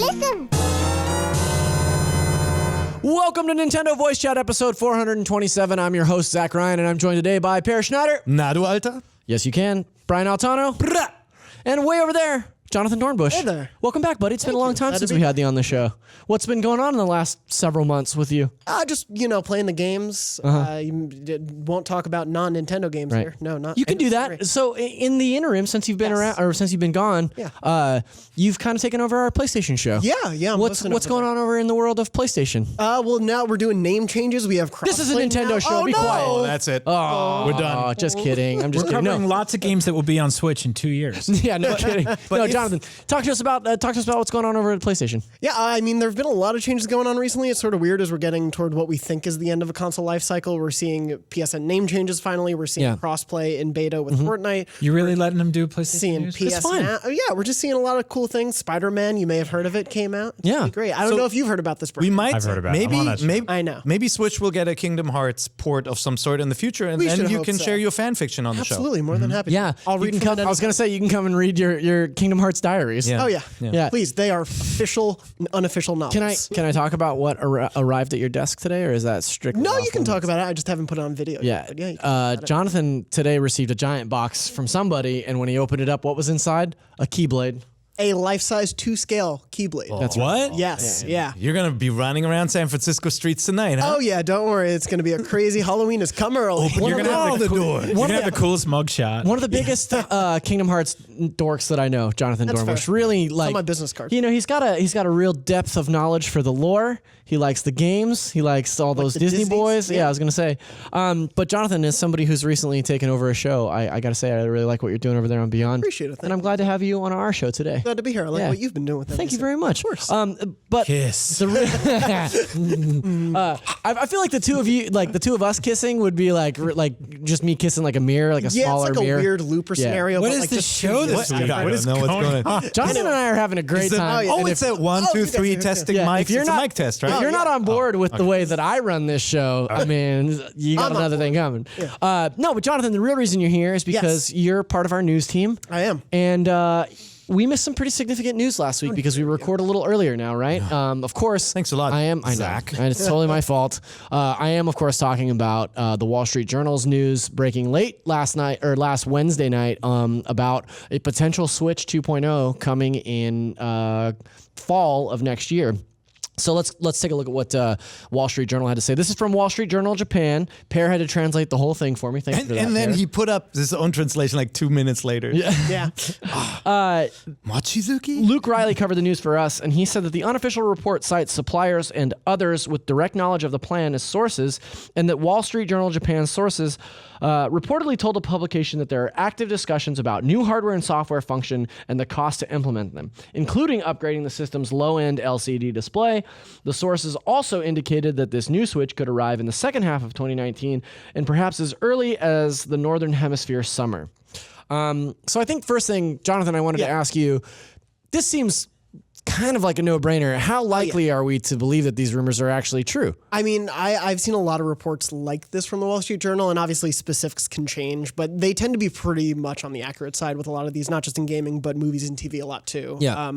Listen. Welcome to Nintendo Voice Chat episode 427. I'm your host, Zach Ryan, and I'm joined today by Per Schneider. Nadu Alta. Yes, you can. Brian Altano. And way over there, Jonathan Dornbush. Hey there. Welcome back, buddy. It's been a long time since we had you on the show. What's been going on in the last several months with you? Just, playing the games. You won't talk about non-Nintendo games here. No, not. You can do that. So in the interim, since you've been around, or since you've been gone, you've kind of taken over our PlayStation show. Yeah. What's going on over in the world of PlayStation? Well, now we're doing name changes. We have crossplay. This is a Nintendo now. show. Be quiet. Oh, that's it. Oh, we're done. Just kidding. I'm just We're kidding. covering lots of games that will be on Switch in 2 years. Yeah, no kidding. No, Jonathan, talk to us about what's going on over at PlayStation. Yeah, I mean, there have been a lot of changes going on recently. It's sort of weird as we're getting toward what we think is the end of a console life cycle. We're seeing PSN name changes finally. We're seeing crossplay in beta with Fortnite. You really letting them do PlayStation Seeing news? PS Now. Yeah, we're just seeing a lot of cool things. Spider-Man, you may have heard of it, came out. It's pretty great. I don't know if you've heard about this. We might. I've heard about it. I'm on that show. Maybe I know. Maybe Switch will get a Kingdom Hearts port of some sort in the future, and We then should you hope can so. share your fan fiction on the show. Absolutely, more than happy. Yeah, I'll read from it. I was gonna say you can come and read your Kingdom Hearts diaries. Yeah. Oh yeah. Yeah. Please, they are official, unofficial novels. Can I talk about what arrived at your desk today, or is that strictly? No, off you can limits? talk about it. I just haven't put it on video Yeah. yet. But yeah. You can talk about it. Jonathan today received a giant box from somebody, and when he opened it up, what was inside? A Keyblade. A life-size 2-scale Keyblade. That's What? Yes. Yeah. You're gonna be running around San Francisco streets tonight, huh? Oh yeah. Don't worry. It's going to be a crazy Halloween. Has come early. You're gonna have the door. You're gonna have the coolest mugshot. One of the biggest Kingdom Hearts dorks that I know, Jonathan That's Dornbush. fair. Really on like my business card. He's got a real depth of knowledge for the lore. He likes the games. He likes all those the Disney Disneys? boys. Yeah, Yeah. I was gonna say. But Jonathan is somebody who's recently taken over a show. I gotta say, I really like what you're doing over there on Beyond. Appreciate it. And I'm glad to have you on our show today. Glad to be here. I like Yeah. what you've been doing with them. Thank you very much. Of course. But Kiss. I feel like the two of you, like the two of us kissing, would be like just me kissing like a mirror, like a Yeah, smaller it's like mirror. a weird looper scenario. What but is like this just show two this years week? after. I don't know what's going on. Jonathan and I are having a great time. yeah. Oh, And it's at 1, oh, 2, you guys 3 are here, testing too. Yeah, mics. if you're It's not- a mic test, right? If you're not on board with the way that I run this show, I mean, you got I'm on another thing coming. No, but Jonathan, the real reason you're here is because you're part of our news team. I am. And we missed some pretty significant news last week because we record a little earlier now, right? Of course. Thanks a lot, I know. Zach. And it's totally my fault. I am, of course, talking about the Wall Street Journal's news breaking late last Wednesday night about a potential Switch 2.0 coming in fall of next year. So let's take a look at what Wall Street Journal had to say. This is from Wall Street Journal Japan. Per had to translate the whole thing for me. Thanks for that. And then Per. he put up his own translation like 2 minutes later. Yeah. Mochizuki? Luke Riley covered the news for us, and he said that the unofficial report cites suppliers and others with direct knowledge of the plan as sources, and that Wall Street Journal Japan sources reportedly told the publication that there are active discussions about new hardware and software function and the cost to implement them, including upgrading the system's low-end LCD display. The sources also indicated that this new Switch could arrive in the second half of 2019 and perhaps as early as the Northern Hemisphere summer. So I think first thing, Jonathan, I wanted to ask you, this seems kind of like a no-brainer. How likely are we to believe that these rumors are actually true? I mean, I've seen a lot of reports like this from the Wall Street Journal, and obviously specifics can change, but they tend to be pretty much on the accurate side with a lot of these, not just in gaming, but movies and TV a lot too. Yeah.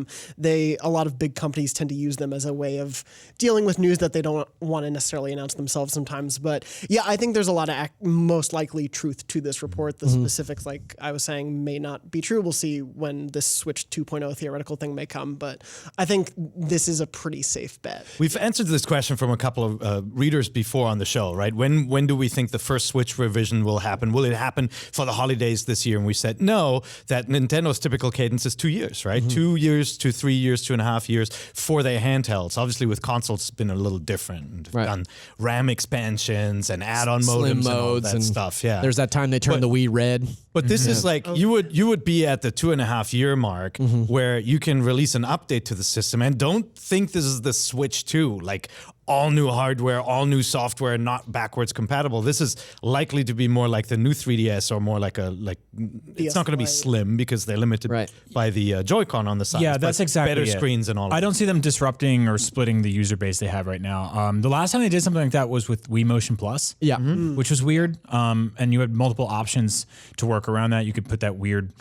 A lot of big companies tend to use them as a way of dealing with news that they don't want to necessarily announce themselves sometimes. But yeah, I think there's a lot of most likely truth to this report. The specifics, like I was saying, may not be true. We'll see when this Switch 2.0 theoretical thing may come, but I think this is a pretty safe bet. We've answered this question from a couple of readers before on the show, right? When do we think the first Switch revision will happen? Will it happen for the holidays this year? And we said no, that Nintendo's typical cadence is 2 years, right? 2 years to 3 years, 2.5 years for their handhelds. Obviously with consoles, it's been a little different. We've done RAM expansions and add-on Slim modems and all modes that and stuff. Yeah. There's that time they turned the Wii red. But this is like you would be at the 2.5 year mark where you can release an update to the system, and don't think this is the Switch 2, like all new hardware, all new software, not backwards compatible. This is likely to be more like the new 3DS or more like it's not going to be slim because they're limited by the Joy-Con on the side. Yeah, that's exactly better it. screens and all. I don't see them disrupting or splitting the user base they have right now. The last time they did something like that was with Wii Motion Plus, Yeah. which was weird. And you had multiple options to work around that. You could put that weird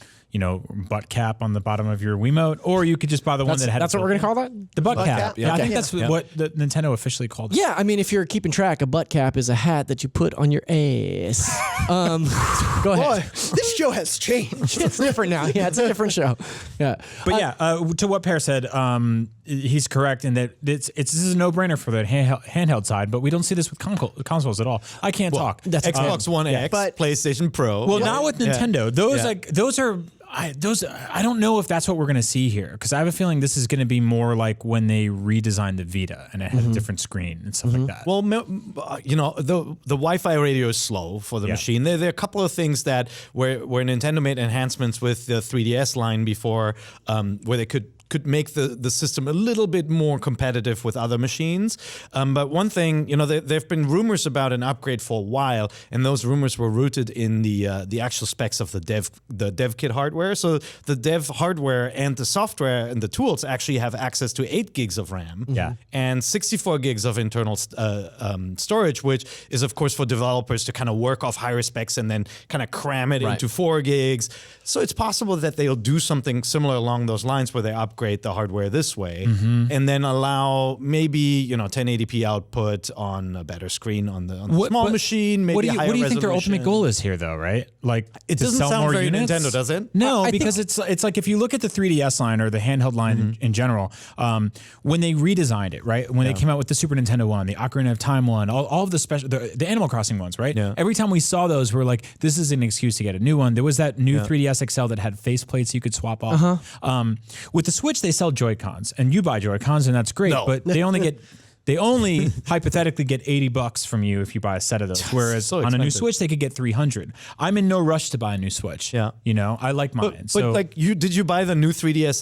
butt cap on the bottom of your Wiimote, or you could just buy the one that had. That's what we're gonna call that. The butt cap. Yeah, I think that's what the Nintendo officially called it. Yeah, I mean, if you're keeping track, a butt cap is a hat that you put on your ass. Go ahead. Boy, this show has changed. It's different now. Yeah, it's a different show. Yeah, But to what Per said, he's correct in that this is a no-brainer for the handheld side, but we don't see this with consoles at all. I can't talk. That's Xbox One X, but- PlayStation Pro. Well, not with Nintendo. Those are. I don't know if that's what we're going to see here, because I have a feeling this is going to be more like when they redesigned the Vita and it had a different screen and stuff like that. Well, the Wi-Fi radio is slow for the machine. There are a couple of things that where Nintendo made enhancements with the 3DS line before, where they could make the system a little bit more competitive with other machines. But one thing, there have been rumors about an upgrade for a while, and those rumors were rooted in the actual specs of the dev kit hardware. So the dev hardware and the software and the tools actually have access to 8 gigs of RAM and 64 gigs of internal storage, which is, of course, for developers to kind of work off higher specs and then kind of cram it into 4 gigs. So it's possible that they'll do something similar along those lines where they upgrade the hardware this way and then allow maybe 1080p output on a better screen on the small machine. Maybe what do you think their ultimate goal is here, though? Right? Like, it doesn't sell sound more very units? Nintendo, does it? No, because it's like if you look at the 3DS line or the handheld line in general, when they redesigned it, right? When they came out with the Super Nintendo one, the Ocarina of Time one, all of the special, the Animal Crossing ones, right? Yeah. Every time we saw those, we're like, this is an excuse to get a new one. There was that new 3DS XL that had face plates you could swap off. With the Switch, they sell Joy-Cons, and you buy Joy-Cons, and that's great, but they only hypothetically get $80 from you if you buy a set of those. Whereas so on a new expensive. Switch, they could get $300. I'm in no rush to buy a new Switch. Yeah. I like mine. But like did you buy the new 3DS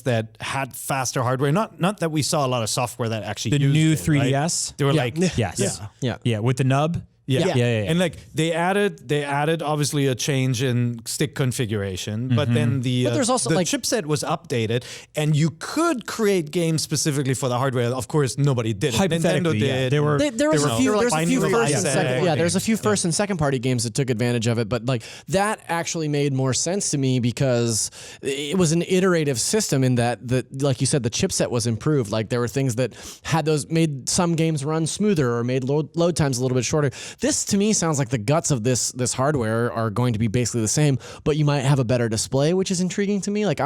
that had faster hardware? Not that we saw a lot of software that actually the used new it, 3DS. Right? They were like Yes. Yeah. With the nub. Yeah. Yeah. And like they added obviously a change in stick configuration, but then But there's also, the like- chipset was updated, and you could create games specifically for the hardware. Of course, nobody did. Hypothetically, Nintendo did. there were There was a few. There's a few binary first and set. second. Yeah, there's a few first and second party games that took advantage of it, but like that actually made more sense to me because it was an iterative system in that like you said, the chipset was improved. Like there were things that made some games run smoother or made load times a little bit shorter. This to me sounds like the guts of this hardware are going to be basically the same, but you might have a better display, which is intriguing to me. Like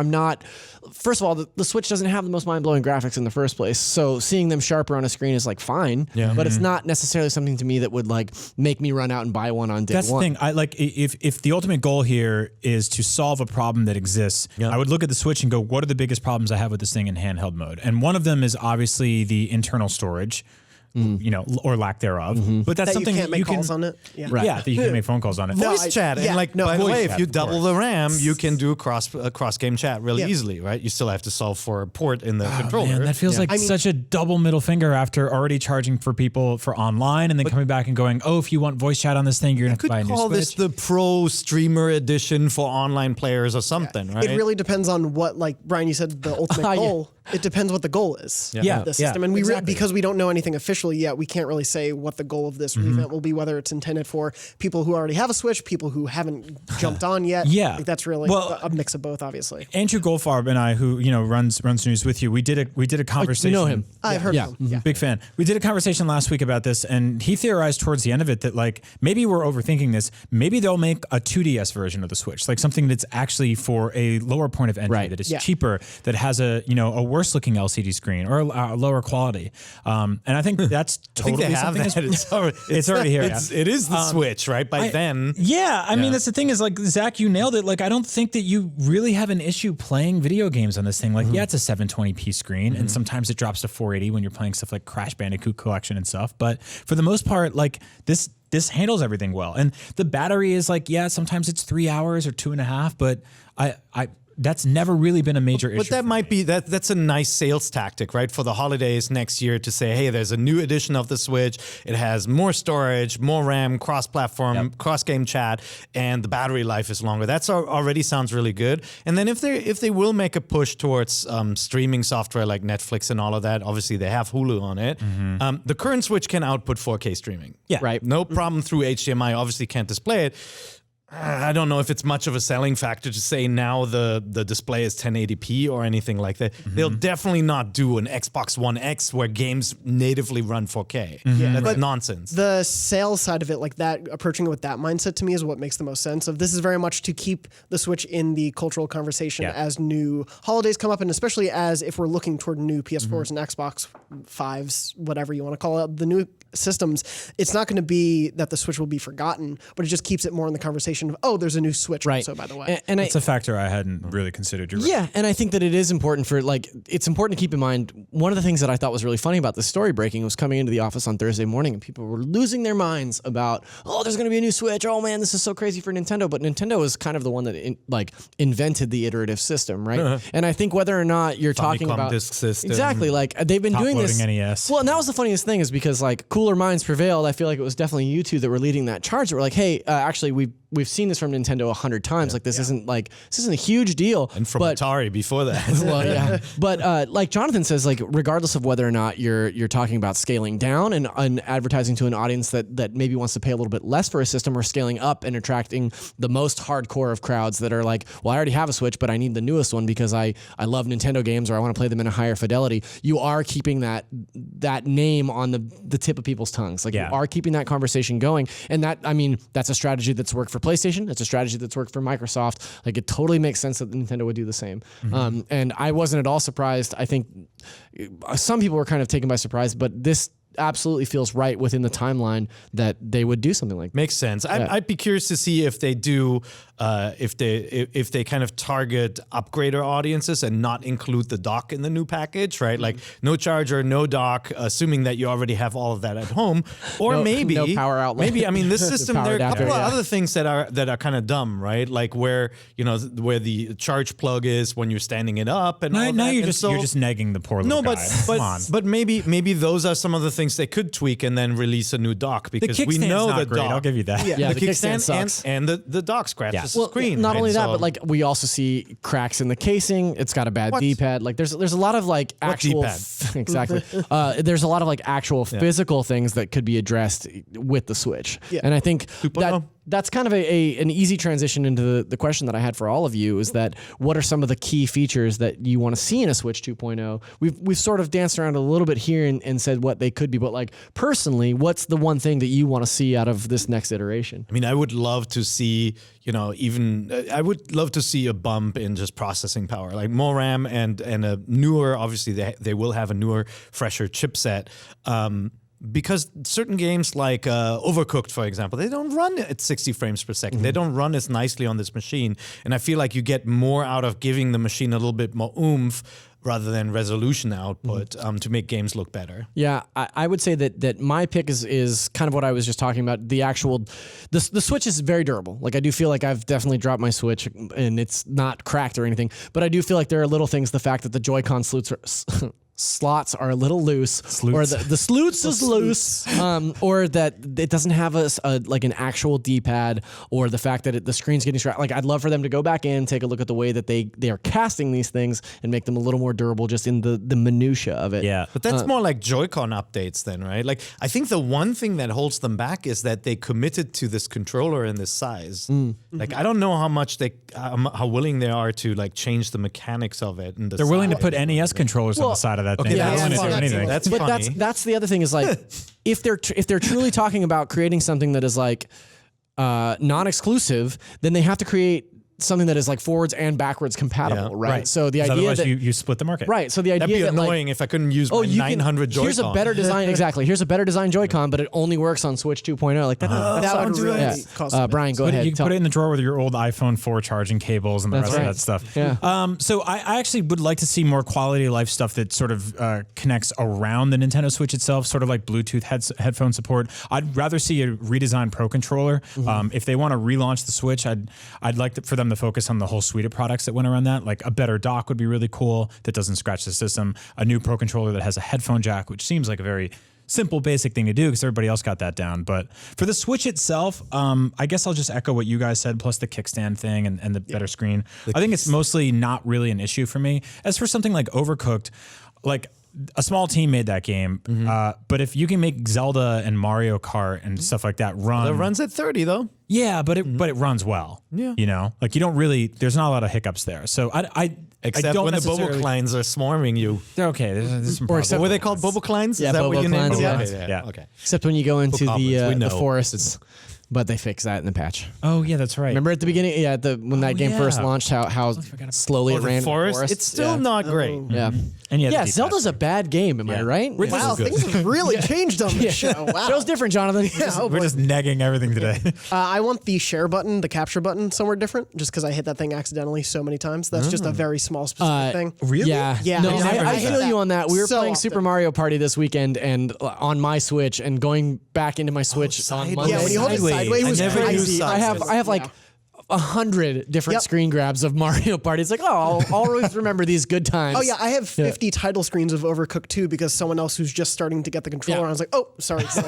first of all, the Switch doesn't have the most mind-blowing graphics in the first place, so seeing them sharper on a screen is like fine, but it's not necessarily something to me that would like make me run out and buy one on day That's one. the thing. I like if the ultimate goal here is to solve a problem that exists, I would look at the Switch and go, what are the biggest problems I have with this thing in handheld mode? And one of them is obviously the internal storage. Or lack thereof. But that's That something you can't that you make calls on it. Yeah. Yeah, that you can make phone calls on it. Voice chat, and by the way, if you double the RAM, you can do cross game chat really Yeah. easily, right? You still have to solve for a port in the controller. Man, that feels like such a double middle finger after already charging for people for online and then coming back and going, oh, if you want voice chat on this thing, you're going to have to buy a new call Switch. this the Pro Streamer Edition for online players or something, right? It really depends on what, like Brian, you said the ultimate goal. It depends what the goal is. Yeah. of the system, and because we don't know anything officially yet, we can't really say what the goal of this revamp will be. Whether it's intended for people who already have a Switch, people who haven't jumped on yet. Yeah. Like, that's really a mix of both, obviously. Andrew Goldfarb and I, who runs news with you, we did a conversation. You know him. I've heard of him. Yeah. Big fan. We did a conversation last week about this, and he theorized towards the end of it that like maybe we're overthinking this. Maybe they'll make a 2DS version of the Switch, like something that's actually for a lower point of entry, that is cheaper, that has a worse looking LCD screen or a lower quality. And I think that's totally something. It's already here. It is the Switch, right? By then. Yeah, I mean that's the thing is like Zach, you nailed it. Like I don't think that you really have an issue playing video games on this thing. Like it's a 720p screen, and sometimes it drops to 480 when you're playing stuff like Crash Bandicoot Collection and stuff. But for the most part, like this handles everything well. And the battery is like, sometimes it's 3 hours or 2.5, but that's never really been a major issue. But that might be that's a nice sales tactic, right? For the holidays next year to say, hey, there's a new edition of the Switch. It has more storage, more RAM, cross-platform, cross-game chat, and the battery life is longer. That's already sounds really good. And then if they will make a push towards streaming software like Netflix and all of that, obviously they have Hulu on it. The current Switch can output 4K streaming. Yeah. Right. No problem through HDMI. Obviously can't display it. I don't know if it's much of a selling factor to say now the display is 1080p or anything like that. They'll definitely not do an Xbox One X where games natively run 4K. That's But nonsense. The sales side of it, like that, approaching it with that mindset to me is what makes the most sense. Of this is very much to keep the Switch in the cultural conversation as new holidays come up, and especially as if we're looking toward new PS4s and Xbox 5s, whatever you want to call it, the new systems. It's not going to be that the Switch will be forgotten, but it just keeps it more in the conversation of, oh, there's a new Switch also, by the way. And That's a factor I hadn't really considered. You're right. Yeah, and I think that it is important for, like, it's important to keep in mind, one of the things that I thought was really funny about this story breaking was coming into the office on Thursday morning and people were losing their minds about, oh, there's going to be a new Switch. Oh man, this is so crazy for Nintendo. But Nintendo is kind of the one that invented the iterative system, right? And I think whether or not you're talking Famicom about disk system. Exactly, like they've been doing this. Top-loading NES. Well, and that was the funniest thing is because like cooler minds prevailed. I feel like it was definitely you two that were leading that charge. That were like, hey, actually we've seen this from Nintendo 100 times. Like this isn't a huge deal. And from Atari before that. Well, yeah. But like Jonathan says, like regardless of whether or not you're talking about scaling down and advertising to an audience that maybe wants to pay a little bit less for a system, or scaling up and attracting the most hardcore of crowds that are like, well, I already have a Switch, but I need the newest one because I love Nintendo games or I want to play them in a higher fidelity. You are keeping that name on the tip of people's tongues. Like you are keeping that conversation going. And that, I mean, that's a strategy that's worked for PlayStation. It's a strategy that's worked for Microsoft. Like it totally makes sense that Nintendo would do the same. And I wasn't at all surprised. I think some people were kind of taken by surprise, but this absolutely feels right within the timeline that they would do something like that. Makes sense. I'd be curious to see if they do, if they kind of target upgrader audiences and not include the dock in the new package, right? Like no charger, no dock, assuming that you already have all of that at home, or maybe no power outlet. Maybe I mean this system. Power There are a adapter, couple of other things that are kind of dumb, right? Like where where the charge plug is when you're standing it up, and all Now that. you're And just negging the poor little guy. Come on. but maybe those are some of the things they could tweak and then release a new dock, because we kickstand's know not the great, dock. I'll give you that. Yeah, the the kickstand kickstand sucks. and the dock scratches the Well, screen. not right? only that, So- but like we also see cracks in the casing. It's got a bad D-pad. Like there's a lot of like actual D-pad? exactly. There's a lot of like actual physical things that could be addressed with the Switch. And I think 2.0. that's kind of an easy transition into the question that I had for all of you, is that what are some of the key features that you want to see in a Switch 2.0? We've sort of danced around a little bit here and said what they could be, but like personally, what's the one thing that you want to see out of this next iteration? I mean, I would love to see, I would love to see a bump in just processing power, like more RAM and a newer, obviously they will have a newer, fresher chipset. Because certain games like Overcooked, for example, they don't run at 60 frames per second. They don't run as nicely on this machine. And I feel like you get more out of giving the machine a little bit more oomph rather than resolution output to make games look better. Yeah, I would say that my pick is kind of what I was just talking about. The Switch is very durable. Like I do feel like I've definitely dropped my Switch and it's not cracked or anything, but I do feel like there are little things. The fact that the Joy-Con slots are a little loose, or the sloots is loose, or that it doesn't have like an actual D-pad, or the fact that the screen's getting scratched. Like I'd love for them to go back in, take a look at the way that they are casting these things and make them a little more durable just in the minutia of it. Yeah. But that's more like Joy-Con updates then, right? Like I think the one thing that holds them back is that they committed to this controller in this size. Like I don't know how much how willing they are to like change the mechanics of it. And They're willing to put NES controllers on the side of that thing. that's They're willing to do funny. anything. That's But funny. that's the other thing is like if they're truly talking about creating something that is like non-exclusive, then they have to create something that is like forwards and backwards compatible, right? So the 'Cause idea otherwise that you split the market. right, so the idea That'd be that annoying if I couldn't use my 900 Joy-Con. Here's a better design, exactly. Here's a better design Joy-Con, but it only works on Switch 2.0. Like that That would really cause some Brian, go Put it- ahead. you can put it in the drawer with your old iPhone 4 charging cables and the rest right. of that stuff. Yeah. So I actually would like to see more quality of life stuff that sort of connects around the Nintendo Switch itself, sort of like Bluetooth headphone support. I'd rather see a redesigned Pro controller. If they want to relaunch the Switch, I'd like for them to focus on the whole suite of products that went around that. Like a better dock would be really cool that doesn't scratch the system. A new Pro controller that has a headphone jack, which seems like a very simple, basic thing to do because everybody else got that down. But for the Switch itself, I guess I'll just echo what you guys said, plus the kickstand thing and the better screen. I think it's mostly not really an issue for me. As for something like Overcooked, like a small team made that game, but if you can make Zelda and Mario Kart and stuff like that run, It runs at 30 though. yeah, but it runs well. Yeah. You know, like you don't really. There's not a lot of hiccups there. So I Except don't when the necessarily- Bobo-Kleins are swarming you. They're okay. There's some Or problems. except- What were they called? Bobo-Kleins? Yeah, Is that what you named Bobo-Kleins, them? yeah. Okay. Okay. Except when you go into Goblins, we the know. forests, but they fixed that in the patch. Oh yeah, that's right. Remember at the beginning, when that game first yeah. launched, how slowly Oh, it the ran in forest? forest. It's still Yeah. not great. Yeah. And yeah, the Yeah, D-pad. Zelda's a bad game, am I right? We're Wow, just good. things have really changed on this show. Wow. Show's different, Jonathan. Oh, We're boy. just negging everything today. I want the share button, the capture button, somewhere different, just because I hit that thing accidentally so many times. That's just a very small specific thing. Really? Yeah. Yeah, No, I never I did feel that. you on that. We were So playing often. Super Mario Party this weekend and on my Switch and going back into my Switch on sideways. Monday. Yeah, when you hold it sideways, I was never crazy. used I have like 100 different Yep. screen grabs of Mario Party. It's like, I'll always remember these good times. Oh yeah, I have 50 title screens of Overcooked 2 because someone else who's just starting to get the controller. Yeah. I was like, oh, sorry. So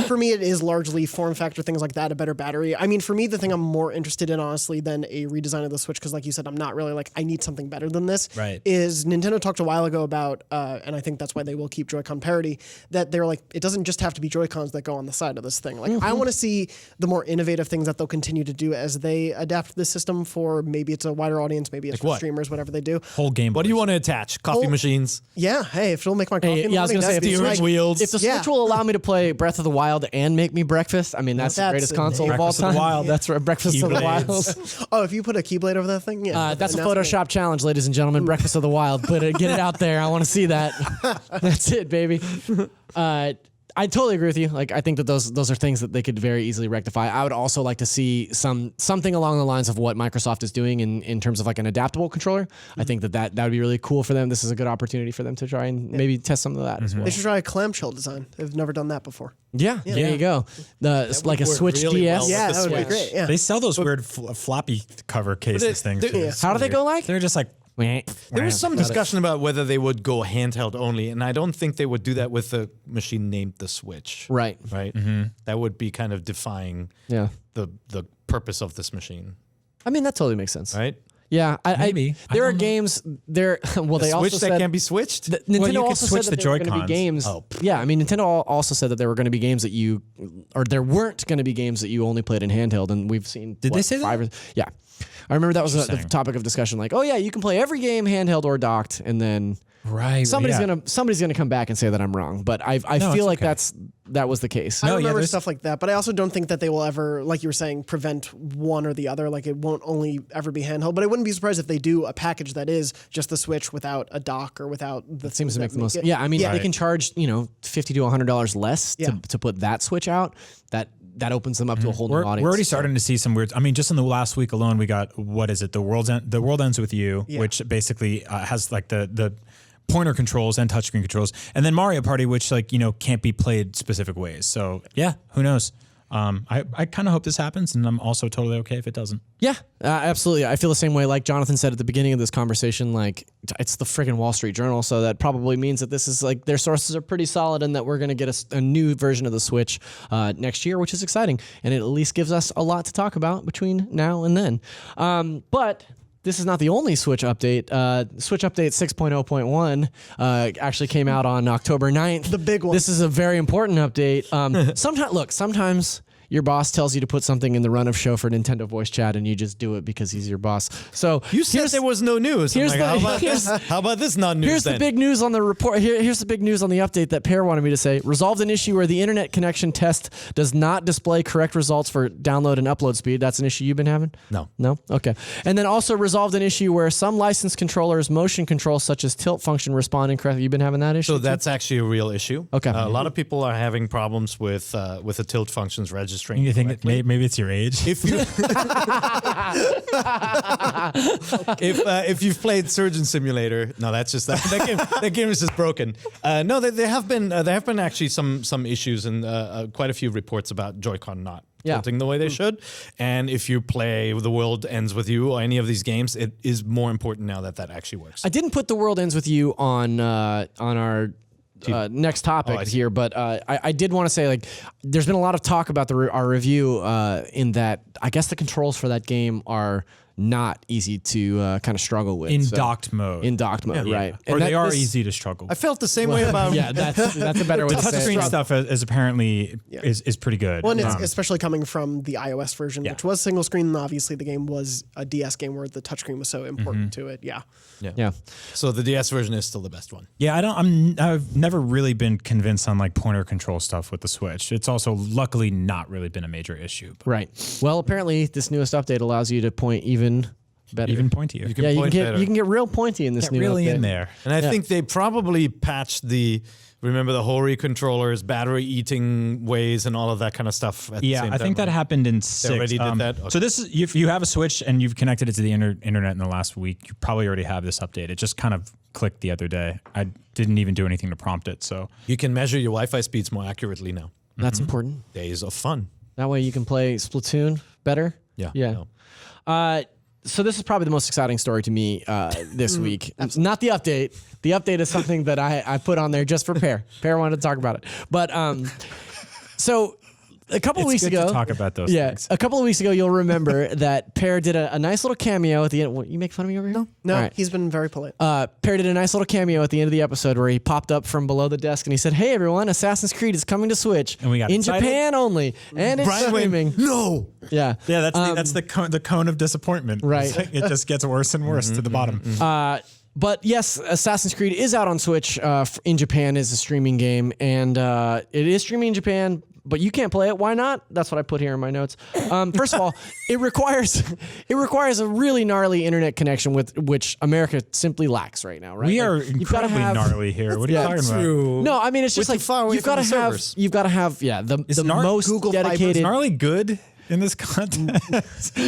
for me, it is largely form factor, things like that, a better battery. I mean, for me, the thing I'm more interested in, honestly, than a redesign of the Switch, because like you said, I'm not really like, I need something better than this. Right. Is Nintendo talked a while ago about, and I think that's why they will keep Joy-Con parity, that they're like, it doesn't just have to be Joy-Cons that go on the side of this thing. Like, I want to see the more innovative things that they'll continue to do as they adapt this system for maybe it's a wider audience, maybe it's for what? streamers, whatever they do. Whole game. What do you want to attach? Coffee Oh, machines? Yeah, hey, if it'll make my coffee in the yeah, I was morning, gonna say that'd if be the Steering sweet. wheels. If the Yeah. Switch will allow me to play Breath of the Wild and make me breakfast, I mean that's the That's greatest it. console of all Breakfast of time. the Wild. That's right, Breakfast of the Keyblades. Wild. Oh, if you put a Keyblade over that thing, yeah. That's a and Photoshop challenge, ladies and gentlemen. Breakfast of the Wild. But get it out there. I want to see that. That's it, baby. I totally agree with you. Like, I think that those are things that they could very easily rectify. I would also like to see something along the lines of what Microsoft is doing in terms of like an adaptable controller. I think that would be really cool for them. This is a good opportunity for them to try and maybe test some of that as well. They should try a clamshell design. They've never done that before. Yeah, there you go. Like a work Switch really DS. well. Yeah, the that would be Switch. great. Yeah. They sell those weird floppy cover cases things. they- too. yeah. It's How do they weird. go like? They're just like There was some discussion about whether they would go handheld only, and I don't think they would do that with a machine named the Switch. Right. Right? That would be kind of defying Yeah. the purpose of this machine, I mean, that totally makes sense. right? Yeah. Maybe. I There are don't know. games there. Well, they A also Switch said that can be switched? that Nintendo Well, you could also switch said that the there were going to be Joy-Cons. games. Oh. Yeah, I mean, Nintendo also said that there were going to be games that there weren't going to be games that you only played in handheld, and we've seen. Did they say that? Yeah, I remember that was the Interesting. topic of discussion. Like, oh yeah, you can play every game handheld or docked, and then right. somebody's yeah. gonna come back and say that I'm wrong. But I No, feel it's like okay. that was the case. I No, yeah, remember there's- stuff like that, but I also don't think that they will ever, like you were saying, prevent one or the other. Like it won't only ever be handheld. But I wouldn't be surprised if they do a package that is just the Switch without a dock or without the. Seems to make the most. it. Yeah, I mean, Yeah. they can charge $50 to $100 less Yeah. to put that Switch out. That opens them up to a whole new We're audience. already starting to see some weird. I mean, just in the last week alone, we got what is it? The world ends with you, Yeah. which basically has like the pointer controls and touchscreen controls, and then Mario Party, which can't be played specific ways. So yeah, who knows? I kind of hope this happens, and I'm also totally okay if it doesn't. Yeah, absolutely. I feel the same way. Like Jonathan said at the beginning of this conversation, like it's the friggin' Wall Street Journal, so that probably means that this is like their sources are pretty solid, and that we're gonna get a new version of the Switch next year, which is exciting, and it at least gives us a lot to talk about between now and then. But this is not the only Switch update. Switch update 6.0.1 actually came out on October 9th. The big one. This is a very important update. Sometimes your boss tells you to put something in the run of show for Nintendo voice chat, and you just do it because he's your boss. So You said there was no news. I'm here's like, the- how about here's- this? How about this non-news Here's then? the big news on the report. Here's the big news on the update that Pear wanted me to say. Resolved an issue where the internet connection test does not display correct results for download and upload speed. That's an issue you've been having? No. No? Okay. And then also resolved an issue where some licensed controllers motion control such as tilt function respond incorrectly. You've been having that issue? So too? that's actually a real issue. Okay. A lot of people are having problems with the tilt functions registering. You think correctly. maybe it's your age? If you if you've played Surgeon Simulator, no, that's just that game is just broken. No, there have been actually some issues and quite a few reports about Joy-Con not tilting the way they should. And if you play The World Ends With You or any of these games, it is more important now that actually works. I didn't put The World Ends With You on our next topic here, but I did want to say, like, there's been a lot of talk about our review in that I guess the controls for that game are not easy to kind of struggle with. In docked mode. In docked mode, right? Or And they are this- easy to struggle I with. felt the same way about. Yeah, that's a better way The to say touchscreen it. stuff is apparently is pretty good. Well, and it's especially coming from the iOS version, Yeah. which was single screen. And obviously, the game was a DS game where the touchscreen was so important to it. Yeah. Yeah. So the DS version is still the best one. Yeah, I've never really been convinced on like pointer control stuff with the Switch. It's also luckily not really been a major issue. But Right. Well, apparently this newest update allows you to point even better. even pointier. You can yeah, point better. you can get real pointy in this Get new really update. in there. And I think they probably patched remember the Hori controllers, battery eating ways, and all of that kind of stuff. At the Yeah, same I think time, that happened in 6. already did that? Okay. So this is if you have a Switch and you've connected it to the internet in the last week, you probably already have this update. It just kind of clicked the other day. I didn't even do anything to prompt it. So You can measure your Wi-Fi speeds more accurately now. That's important. Days of fun. That way you can play Splatoon better. Yeah. Yeah. No. So this is probably the most exciting story to me this week. Not the update. The update is something that I put on there just for Pear. Pear wanted to talk about it. But so a couple it's weeks good ago, to talk about those yeah, things. a couple of weeks ago, you'll remember that Pear did a nice little cameo at the end. What, you make fun of me over here? No, All right. he's been very polite. Pear did a nice little cameo at the end of the episode where he popped up from below the desk and he said, "Hey everyone, Assassin's Creed is coming to Switch And we got in excited. Japan only, and it's Brian went, streaming." no. Yeah, yeah, that's the cone of disappointment. Right. It just gets worse and worse to the bottom. But yes, Assassin's Creed is out on Switch in Japan as a streaming game, and it is streaming in Japan. But you can't play it. Why not? That's what I put here in my notes. First of all, it requires a really gnarly internet connection with which America simply lacks right now. Right? We are you've gotta incredibly gnarly here. What are you talking about? No, I mean it's just We're like too far away you've got to from the have servers. the most Google Fiber? dedicated. Is gnarly good in this context?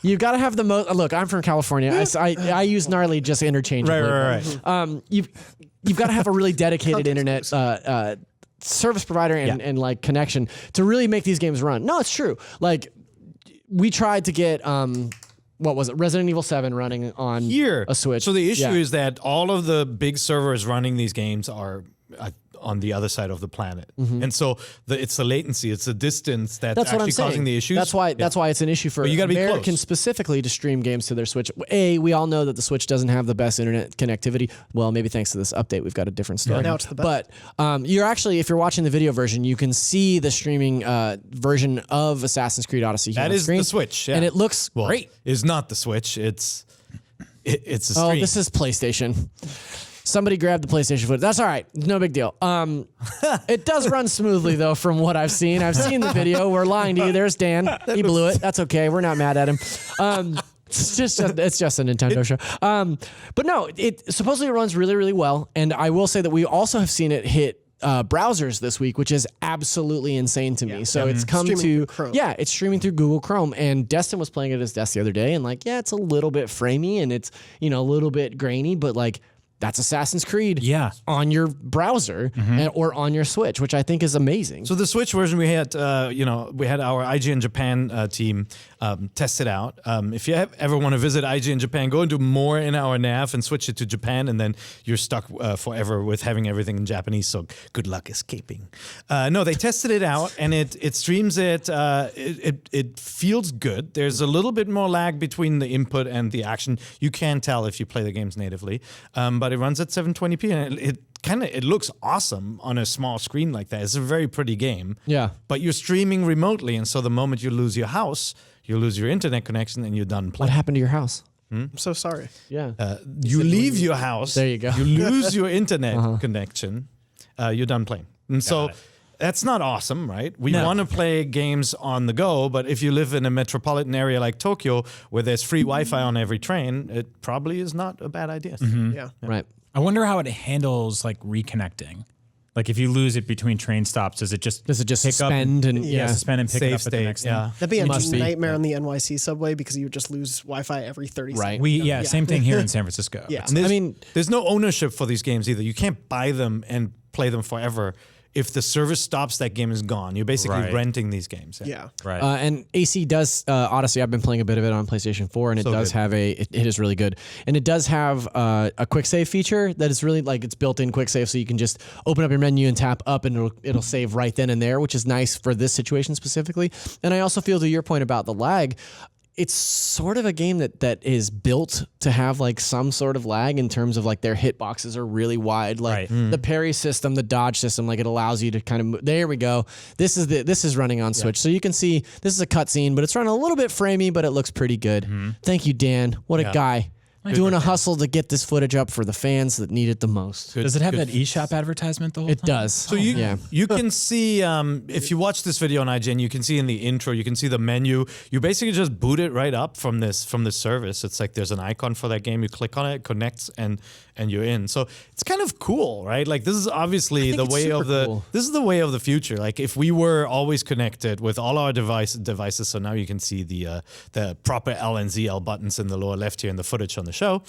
You've got to have the most. Look, I'm from California. I use gnarly just interchangeably. right. You've got to have a really dedicated internet service provider and like connection to really make these games run. No, it's true. Like we tried to get what was it, Resident Evil 7 running on Here. a Switch. So the issue Yeah. is that all of the big servers running these games are on the other side of the planet. And so it's the latency, it's the distance that's That's what I'm actually saying. causing the issues. That's why it's an issue for you gotta be Americans close. specifically to stream games to their Switch. We all know that the Switch doesn't have the best internet connectivity. Well, maybe thanks to this update, we've got a different story. now it's the best. But you're actually, if you're watching the video version, you can see the streaming version of Assassin's Creed Odyssey here That on is screen, the Switch, yeah. and it looks Well, great. It's not the Switch. It's a stream. Oh, this is PlayStation. Somebody grabbed the PlayStation footage. That's all right. No big deal. It does run smoothly though, from what I've seen. I've seen the video. We're lying to you. There's Dan. He blew it. That's okay. We're not mad at him. It's just a Nintendo show. But no, it supposedly runs really, really well. And I will say that we also have seen it hit browsers this week, which is absolutely insane to me. So it's come Streaming to through Chrome. yeah, it's streaming through Google Chrome. And Destin was playing it at his desk the other day, and like, yeah, it's a little bit framey and it's a little bit grainy, but like that's Assassin's Creed Yeah. on your browser or on your Switch, which I think is amazing. So the Switch version, we had, we had our IGN Japan team test it out. If you ever want to visit IGN Japan, go into more in our nav and switch it to Japan, and then you're stuck forever with having everything in Japanese. So good luck escaping. No, they tested it out, and it streams it. It feels good. There's a little bit more lag between the input and the action. You can tell if you play the games natively, but it runs at 720p, and it looks awesome on a small screen like that. It's a very pretty game. Yeah. But you're streaming remotely, and so the moment you lose your house, you lose your internet connection, and you're done What playing. happened to your house? I'm so sorry. Yeah. You leave your house. There you go. You lose your internet connection. You're done playing. And so that's not awesome, right? We want to play games on the go, but if you live in a metropolitan area like Tokyo, where there's free Wi-Fi on every train, it probably is not a bad idea. Yeah. Right. I wonder how it handles like reconnecting. Like if you lose it between train stops, does it just Does it just pick up suspend and suspend and pick it Save up at the state, next yeah. thing? That'd be a Must be. nightmare on the NYC subway because you would just lose Wi-Fi every 30 Right. seconds. Same thing here in San Francisco. Yeah. And I mean, there's no ownership for these games either. You can't buy them and play them forever. If the service stops, that game is gone. You're basically Right. renting these games. Yeah. Right. and AC does Odyssey. I've been playing a bit of it on PlayStation 4, and it does good. have it is really good, and it does have a quick save feature that is really like it's built in quick save, so you can just open up your menu and tap up, and it'll save right then and there, which is nice for this situation specifically. And I also feel, to your point about the lag, it's sort of a game that is built to have like some sort of lag in terms of like their hitboxes are really wide. Like the parry system, the dodge system, like it allows you to kind of move. There we go. This is running on Switch. So you can see this is a cutscene, but it's running a little bit framey, but it looks pretty good. Thank you, Dan. What a guy. Doing a hustle to get this footage up for the fans that need it the most. Does it have that eShop advertisement the whole time? It does. So you can see, if you watch this video on IGN, you can see in the intro, you can see the menu. You basically just boot it right up from this service. It's like there's an icon for that game. You click on it, it connects, and you're in. So it's kind of cool, right? Like this is obviously the way of this is the way of the future. Like if we were always connected with all our devices, so now you can see the proper L and ZL buttons in the lower left here in the footage on the show.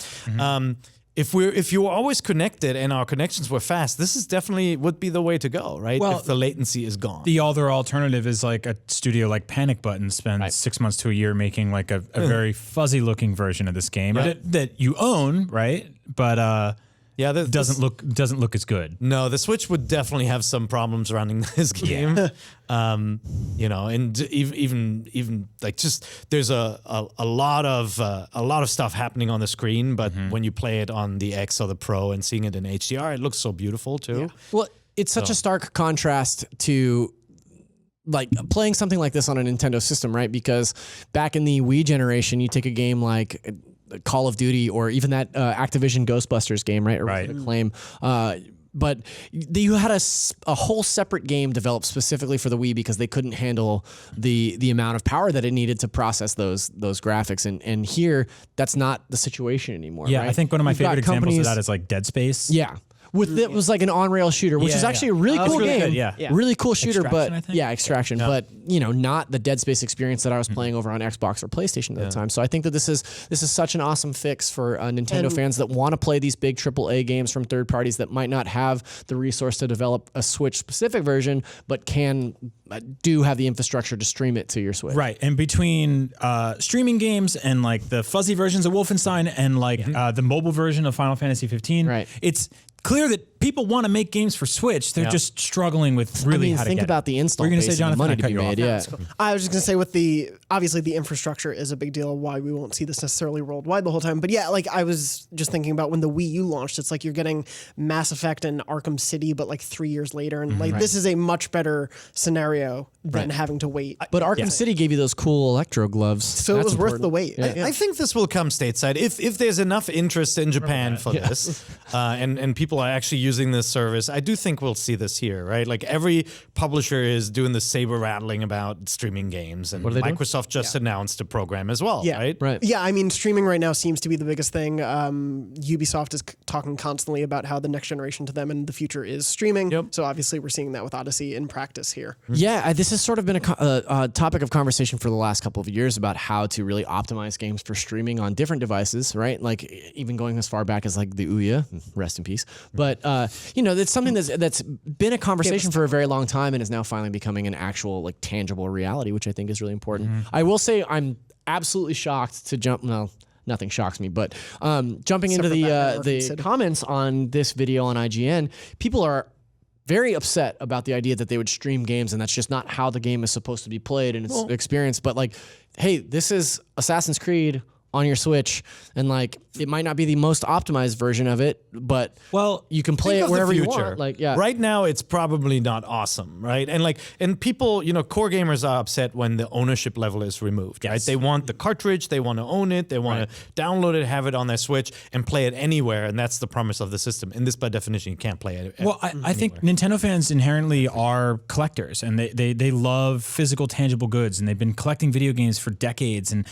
If you were always connected and our connections were fast, this is definitely would be the way to go, right? Well, if the latency is gone. The other alternative is like a studio like Panic Button spends 6 months to a year making like a very fuzzy looking version of this game that you own, right? But doesn't look as good. No, the Switch would definitely have some problems running this game. And even like just there's a lot of stuff happening on the screen, but when you play it on the X or the Pro and seeing it in HDR, it looks so beautiful too. Yeah. Well, it's such a stark contrast to like playing something like this on a Nintendo system, right? Because back in the Wii generation, you take a game like Call of Duty or even that Activision Ghostbusters game, right? Or Acclaim. But you had a whole separate game developed specifically for the Wii because they couldn't handle the amount of power that it needed to process those graphics. And here, that's not the situation anymore. Yeah, right? I think one of my favorite examples of that is like Dead Space. Yeah. It was like an on-rail shooter, which is actually a really cool really game. good, Really cool shooter, Extraction, I but think? Extraction, but not the Dead Space experience that I was playing over on Xbox or PlayStation at the time. So I think that this is such an awesome fix for Nintendo fans that want to play these big AAA games from third parties that might not have the resource to develop a Switch specific version, but do have the infrastructure to stream it to your Switch. Right, and between streaming games and like the fuzzy versions of Wolfenstein and like the mobile version of Final Fantasy 15, it's clear that people want to make games for Switch. They're just struggling with really how to think get about the install We're going to base say, and the Jonathan, money I to cut be you made. off. Yeah. I was just gonna say obviously the infrastructure is a big deal. Why we won't see this necessarily worldwide the whole time. But yeah, like I was just thinking about when the Wii U launched. It's like you're getting Mass Effect and Arkham City, but like 3 years later, and like this is a much better scenario than having to wait. But Arkham City gave you those cool electro gloves. So it was worth the wait. I think this will come stateside if there's enough interest in Japan for this, and people are actually using this service. I do think we'll see this here, right? Like every publisher is doing the saber rattling about streaming games, and Microsoft just announced a program as well, right? Right. Yeah, I mean, streaming right now seems to be the biggest thing. Ubisoft is talking constantly about how the next generation to them and the future is streaming. So obviously we're seeing that with Odyssey in practice here. Yeah, this has sort of been a topic of conversation for the last couple of years about how to really optimize games for streaming on different devices, right? Like even going as far back as like the Ouya, rest in peace. But it's something that's been a conversation for a very long time and is now finally becoming an actual like tangible reality, which I think is really important. I will say I'm absolutely shocked to jump. No, nothing shocks me, but jumping into the comments on this video on IGN, people are very upset about the idea that they would stream games, and that's just not how the game is supposed to be played and its experience. But like, hey, this is Assassin's Creed on your Switch, and like it might not be the most optimized version of it, but you can play it wherever you want. Like, right now it's probably not awesome, right? And people, core gamers are upset when the ownership level is removed, right? They want the cartridge, they want to own it, they want to download it, have it on their Switch, and play it anywhere, and that's the promise of the system. And this, by definition, you can't play it. Well, I think Nintendo fans inherently are collectors, and they love physical, tangible goods, and they've been collecting video games for decades, and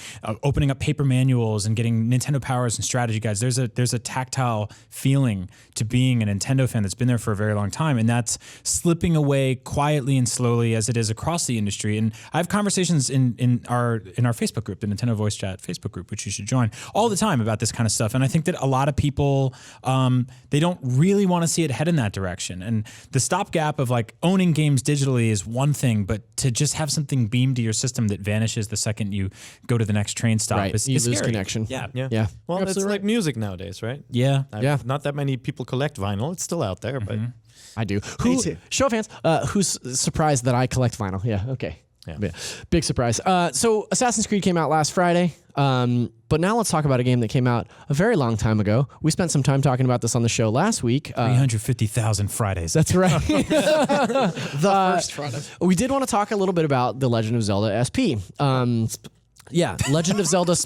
opening up paper manuals and getting Nintendo Powers and strategy guides. There's a tactile feeling to being a Nintendo fan that's been there for a very long time, and that's slipping away quietly and slowly as it is across the industry. And I have conversations in our Facebook group, the Nintendo Voice Chat Facebook group, which you should join, all the time about this kind of stuff. And I think that a lot of people they don't really want to see it head in that direction. And the stopgap of like owning games digitally is one thing, but to just have something beamed to your system that vanishes the second you go to the next train stop is lose scary. connection. Yeah. Well, it's like music nowadays, right? Yeah. Not that many people collect vinyl. It's still out there, but I do. Me too. Show of hands. Who's surprised that I collect vinyl? Yeah. Okay. Yeah. Big surprise. So Assassin's Creed came out last Friday. But now let's talk about a game that came out a very long time ago. We spent some time talking about this on the show last week. 350,000 Fridays. That's right. The first Friday. We did want to talk a little bit about The Legend of Zelda SP. Legend of Zelda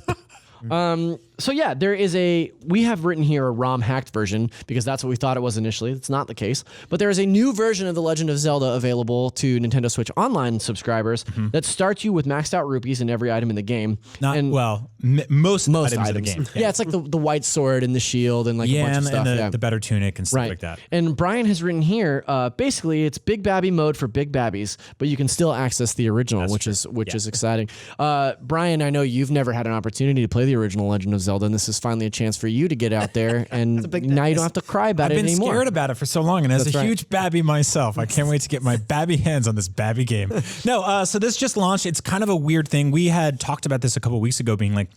So yeah, we have written here a ROM hacked version because that's what we thought it was initially. It's not the case. But there is a new version of The Legend of Zelda available to Nintendo Switch Online subscribers that starts you with maxed out rupees in every item in the game. Most items in the game. Yeah, it's like the white sword and the shield and like a bunch of stuff. And the better tunic and stuff like that. And Brian has written here, basically it's Big Babby mode for Big Babbies, but you can still access the original, which is exciting. Brian, I know you've never had an opportunity to play the original Legend of Zelda, and this is finally a chance for you to get out there, and now you don't have to cry about it anymore. I've been scared about it for so long, and as a huge Babby myself, I can't wait to get my Babby hands on this Babby game. So this just launched. It's kind of a weird thing. We had talked about this a couple weeks ago, being like,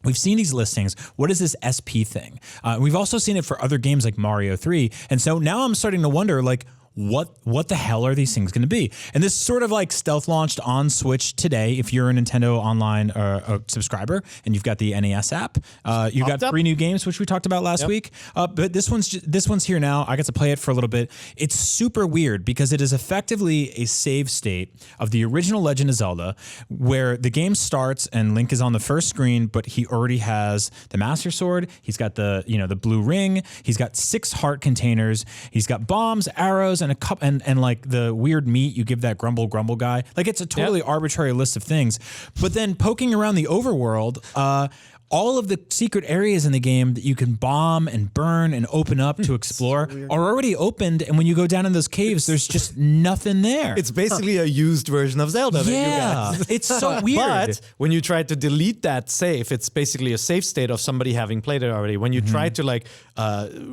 we've seen these listings. What is this SP thing? We've also seen it for other games like Mario 3, and so now I'm starting to wonder, like, what the hell are these things going to be? And this sort of like stealth launched on Switch today. If you're a Nintendo Online subscriber and you've got the NES app, you've got 3 new games, which we talked about last week. But this one's here now. I got to play it for a little bit. It's super weird because it is effectively a save state of the original Legend of Zelda, where the game starts and Link is on the first screen, but he already has the Master Sword. He's got the blue ring. He's got 6 heart containers. He's got bombs, arrows, and a cup and like the weird meat you give that grumble guy. Like, it's a totally arbitrary list of things. But then poking around the overworld, all of the secret areas in the game that you can bomb and burn and open up to explore are already opened. And when you go down in those caves, there's just nothing there. It's basically a used version of Zelda. Yeah, it's so weird. But when you try to delete that save, it's basically a save state of somebody having played it already. When you try to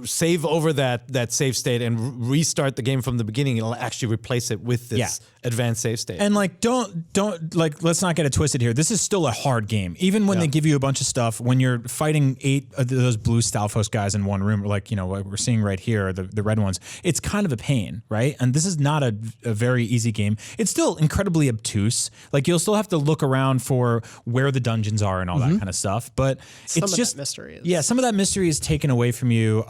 save over that save state and restart the game from the beginning, it'll actually replace it with this advanced save state. And like, don't let's not get it twisted here. This is still a hard game. Even when they give you a bunch of stuff, when you're fighting 8 of those blue Stalfos guys in one room, like, what we're seeing right here, the red ones, it's kind of a pain, right? And this is not a very easy game. It's still incredibly obtuse. Like, you'll still have to look around for where the dungeons are and all that kind of stuff. But Some it's of just that mystery is. Yeah, some of that mystery is taken away from you.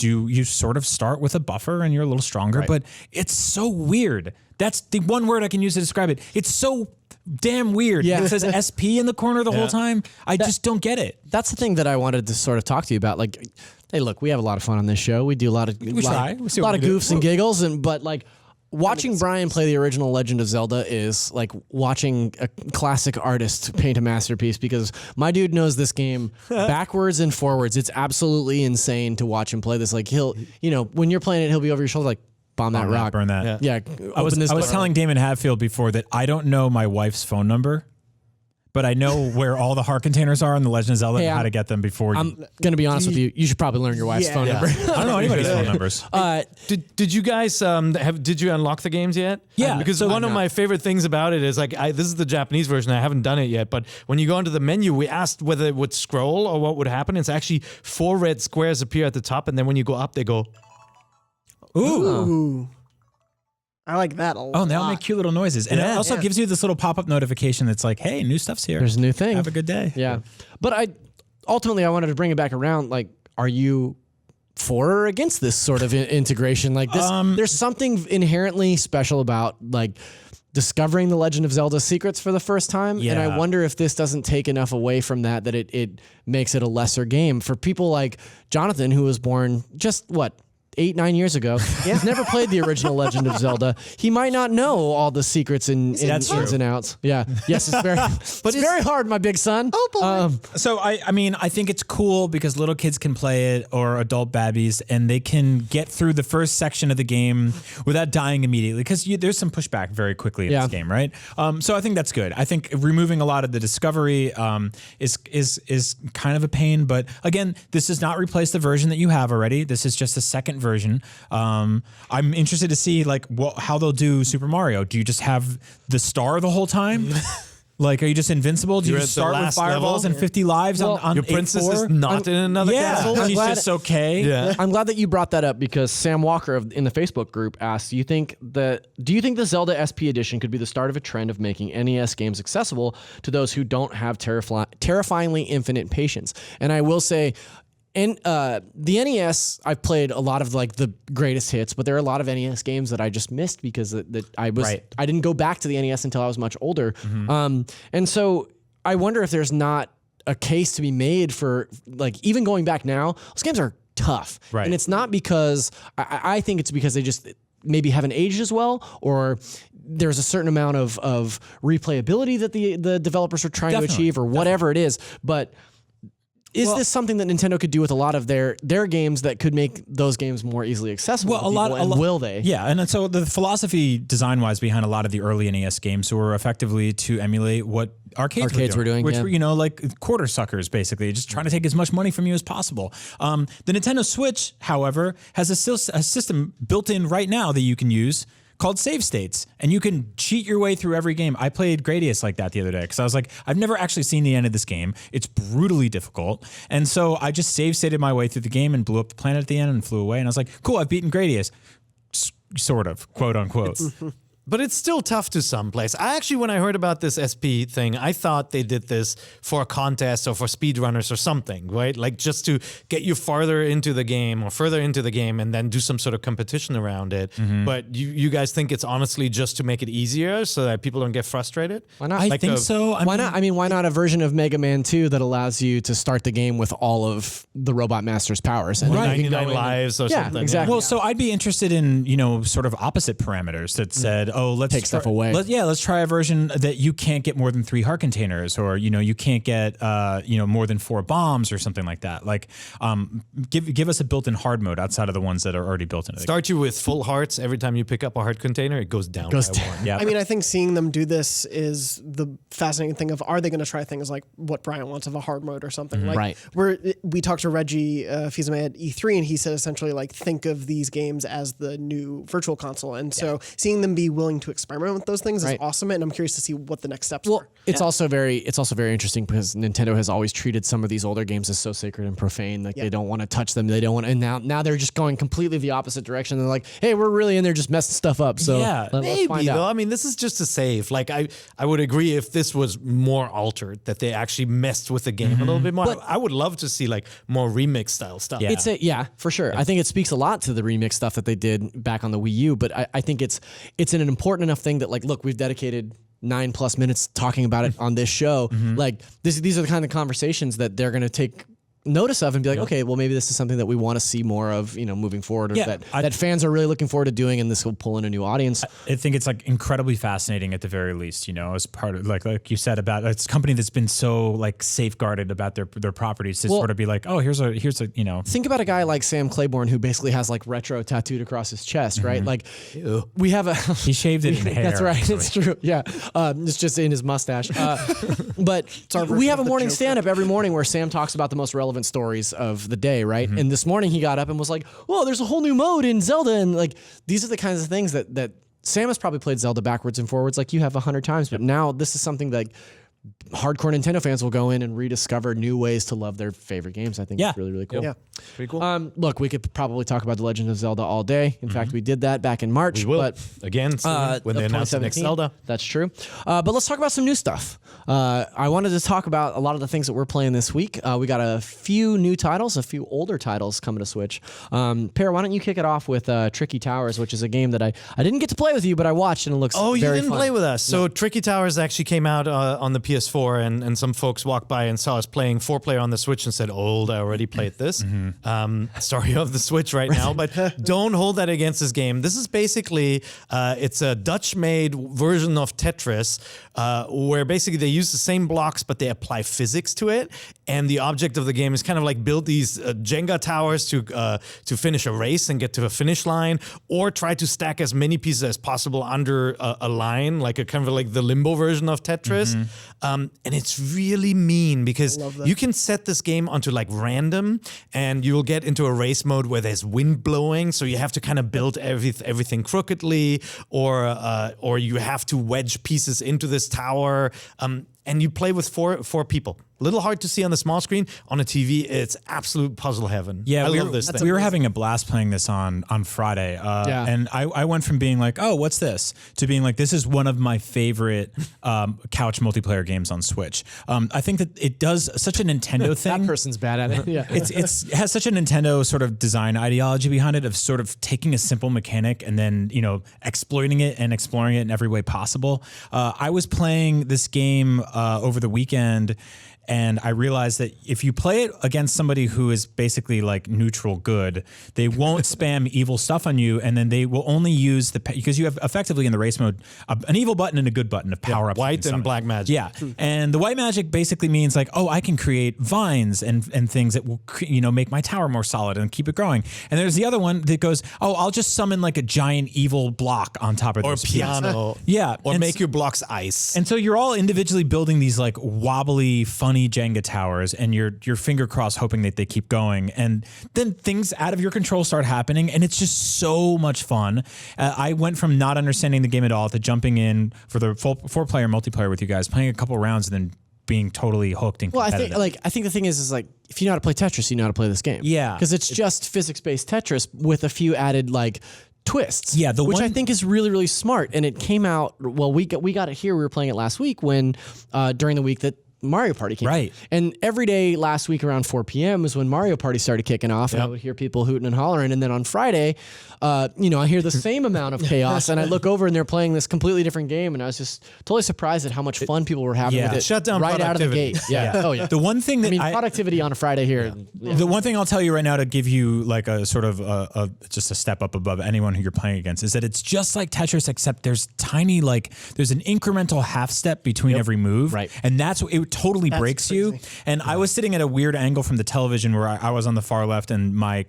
You sort of start with a buffer and you're a little stronger, but it's so weird. That's the one word I can use to describe it. It's so damn weird. Yeah. It says SP in the corner the whole time. I just don't get it. That's the thing that I wanted to sort of talk to you about. Like, hey, look, we have a lot of fun on this show. We do a lot of goofs and giggles, but like, watching Brian play the original Legend of Zelda is like watching a classic artist paint a masterpiece, because my dude knows this game backwards and forwards. It's absolutely insane to watch him play this. Like, he'll, when you're playing it, he'll be over your shoulder like, bomb that rock. Burn that. Yeah. I was telling Damon Hatfield before that I don't know my wife's phone number, but I know where all the heart containers are in the Legend of Zelda and how to get them before I'm going to be honest with you. You should probably learn your wife's phone number. I don't know anybody's phone numbers. Did you guys did you unlock the games yet? Yeah. Because one of my favorite things about it is like this is the Japanese version. I haven't done it yet, but when you go into the menu, we asked whether it would scroll or what would happen. It's actually 4 red squares appear at the top, and then when you go up, they go. Ooh. I like that a lot. Oh, and they all make cute little noises. And it also gives you this little pop-up notification that's like, hey, new stuff's here. There's a new thing. Have a good day. Yeah. But I wanted to bring it back around. Like, are you for or against this sort of integration? Like this, there's something inherently special about like discovering the Legend of Zelda secrets for the first time. Yeah. And I wonder if this doesn't take enough away from that it makes it a lesser game for people like Jonathan, who was born just 8-9 years ago. He's never played the original Legend of Zelda. He might not know all the secrets and ins and outs. Yeah. Yes, it's very, but it's very hard, my big son. Oh boy. So I think it's cool because little kids can play it, or adult babbies, and they can get through the first section of the game without dying immediately, because there's some pushback very quickly in this game, right? So I think that's good. I think removing a lot of the discovery is kind of a pain, but again, this does not replace the version that you have already. This is just a second version. I'm interested to see how they'll do Super Mario. Do you just have the star the whole time? Like, are you just invincible? Do you You're just at the start with last fireballs level? and 50 lives on Your princess 8-4? is not in another castle. Yeah, she's glad- just okay. Yeah. I'm glad that you brought that up because Sam Walker in the Facebook group asked, do you think the Zelda SP edition could be the start of a trend of making NES games accessible to those who don't have terrifyingly infinite patience? And I will say, the NES, I've played a lot of like the greatest hits, but there are a lot of NES games that I just missed because I didn't go back to the NES until I was much older. And so I wonder if there's not a case to be made for like even going back now. Those games are tough, Right. and it's not because I think it's because they just maybe haven't aged as well, or there's a certain amount of replayability that the developers are trying to achieve, or whatever it is, but. Is this something that Nintendo could do with a lot of their games that could make those games more easily accessible? Well, to people, and will they? Yeah, and so the philosophy design-wise behind a lot of the early NES games were effectively to emulate what arcades were doing, which yeah. were, like quarter suckers, basically, just trying to take as much money from you as possible. The Nintendo Switch, however, has a system built in right now that you can use called save states, and you can cheat your way through every game. I played Gradius like that the other day because I was like, I've never actually seen the end of this game. It's brutally difficult, and so I just save stated my way through the game and blew up the planet at the end and flew away. And I was like, cool, I've beaten Gradius, sort of, quote unquote. But it's still tough to some place. I actually, when I heard about this SP thing, I thought they did this for a contest or for speedrunners or something, right? Like just to get you farther into the game or further into the game and then do some sort of competition around it. But you guys think it's honestly just to make it easier so that people don't get frustrated? Why not? I think so. Why not? I mean, why not a version of Mega Man 2 that allows you to start the game with all of the Robot Master's powers? And then you can go 99 in and- lives or Yeah, something. exactly. Well, so I'd be interested in, sort of opposite parameters that said, let's Take stuff away. Let's try a version that you can't get more than 3 heart containers, or you can't get more than 4 bombs or something like that. Like, give us a built-in hard mode outside of the ones that are already built into the game. Start you with full hearts. Every time you pick up a heart container, it goes down by one. Yeah. I mean, I think seeing them do this is the fascinating thing of, are they going to try things like what Brian wants of a hard mode or something? Like, Right. we talked to Reggie Fils-Aimé at E3, and he said essentially like, think of these games as the new virtual console. And so seeing them be willing to experiment with those things is awesome. And I'm curious to see what the next steps are. It's also very interesting because Nintendo has always treated some of these older games as so sacred and profane. Like they don't want to touch them. They don't want, and now they're just going completely the opposite direction. They're like, hey, we're really in there just messing stuff up. So let's maybe find though. out. I mean, this is just a save. Like I would agree if this was more altered, that they actually messed with the game a little bit more. I would love to see like more remix style stuff. Yeah. For sure. I think it speaks a lot to the remix stuff that they did back on the Wii U. But I think it's an important enough thing that like, look, we've dedicated 9+ minutes talking about it on this show. Like these are the kind of conversations that they're going to take notice of and be like, okay, well, maybe this is something that we want to see more of, moving forward, or that fans are really looking forward to doing, and this will pull in a new audience. I think it's like incredibly fascinating at the very least, as part of like you said about it's a company that's been so like safeguarded about their properties to sort of be like, oh, here's a Think about a guy like Sam Claiborne who basically has like retro tattooed across his chest, right? Like we have he shaved it in hair. That's right. Actually. It's true. Yeah. It's just in his mustache. But we have a morning stand-up every morning where Sam talks about the most relevant stories of the day, right? And this morning he got up and was like, whoa, there's a whole new mode in Zelda. And like, these are the kinds of things that Sam has probably played Zelda backwards and forwards like you have 100 times. But now this is something that hardcore Nintendo fans will go in and rediscover new ways to love their favorite games. I think it's really, really cool. Yeah. Pretty cool. Look, we could probably talk about The Legend of Zelda all day. In fact, we did that back in March. We will. But Again, soon, when they announce the next 2017. Zelda. That's true. But let's talk about some new stuff. I wanted to talk about a lot of the things that we're playing this week. We got a few new titles, a few older titles coming to Switch. Per, why don't you kick it off with Tricky Towers, which is a game that I didn't get to play with you, but I watched and it looks Oh, you very didn't fun. play with us. So Tricky Towers actually came out on the PS4, and some folks walked by and saw us playing 4-player on the Switch and said, old, I already played this. Story of the Switch right now, but don't hold that against this game. This is basically, it's a Dutch-made version of Tetris, where basically they use the same blocks, but they apply physics to it. And the object of the game is kind of like build these Jenga towers to finish a race and get to a finish line, or try to stack as many pieces as possible under a line, like a kind of like the limbo version of Tetris. and it's really mean because you can set this game onto like random, and you'll get into a race mode where there's wind blowing, so you have to kind of build everything crookedly, or you have to wedge pieces into this tower. And you play with four people. A little hard to see on the small screen. On a TV, it's absolute puzzle heaven. Yeah, I love this thing. We were having a blast playing this on Friday. And I went from being like, oh, what's this? To being like, this is one of my favorite couch multiplayer games on Switch. I think that it does such a Nintendo thing. That person's bad at it. Yeah. It has such a Nintendo sort of design ideology behind it of sort of taking a simple mechanic and then, exploiting it and exploring it in every way possible. I was playing this game over the weekend, and I realized that if you play it against somebody who is basically like neutral good, they won't spam evil stuff on you, and then they will only use because you have effectively in the race mode an evil button and a good button of power ups. White and black magic. Yeah, and the white magic basically means like, oh, I can create vines and things that will make my tower more solid and keep it growing. And there's the other one that goes, oh, I'll just summon like a giant evil block on top of this piano. Yeah, or make your blocks ice. And so you're all individually building these like wobbly, funny Jenga towers, and your finger crossed hoping that they keep going. And then things out of your control start happening, and it's just so much fun. I went from not understanding the game at all to jumping in for the four-player multiplayer with you guys, playing a couple rounds, and then being totally hooked and competitive. Well, I think the thing is like, if you know how to play Tetris, you know how to play this game. Yeah. Because it's just physics-based Tetris with a few added like twists. Yeah, which I think is really, really smart. And it came out, well, we got it here. We were playing it last week when during the week that Mario Party came out. And every day last week around 4 p.m. is when Mario Party started kicking off, and I would hear people hooting and hollering. And then on Friday, I hear the same amount of chaos, and I look over and they're playing this completely different game, and I was just totally surprised at how much fun people were having with it. Shut down right out of the gate. Yeah. Oh yeah. The one thing that productivity on a Friday here. Yeah. The one thing I'll tell you right now to give you like a sort of just a step up above anyone who you're playing against is that it's just like Tetris, except there's there's an incremental half step between every move. Right. And that's what it totally breaks you. And I was sitting at a weird angle from the television where I was on the far left and my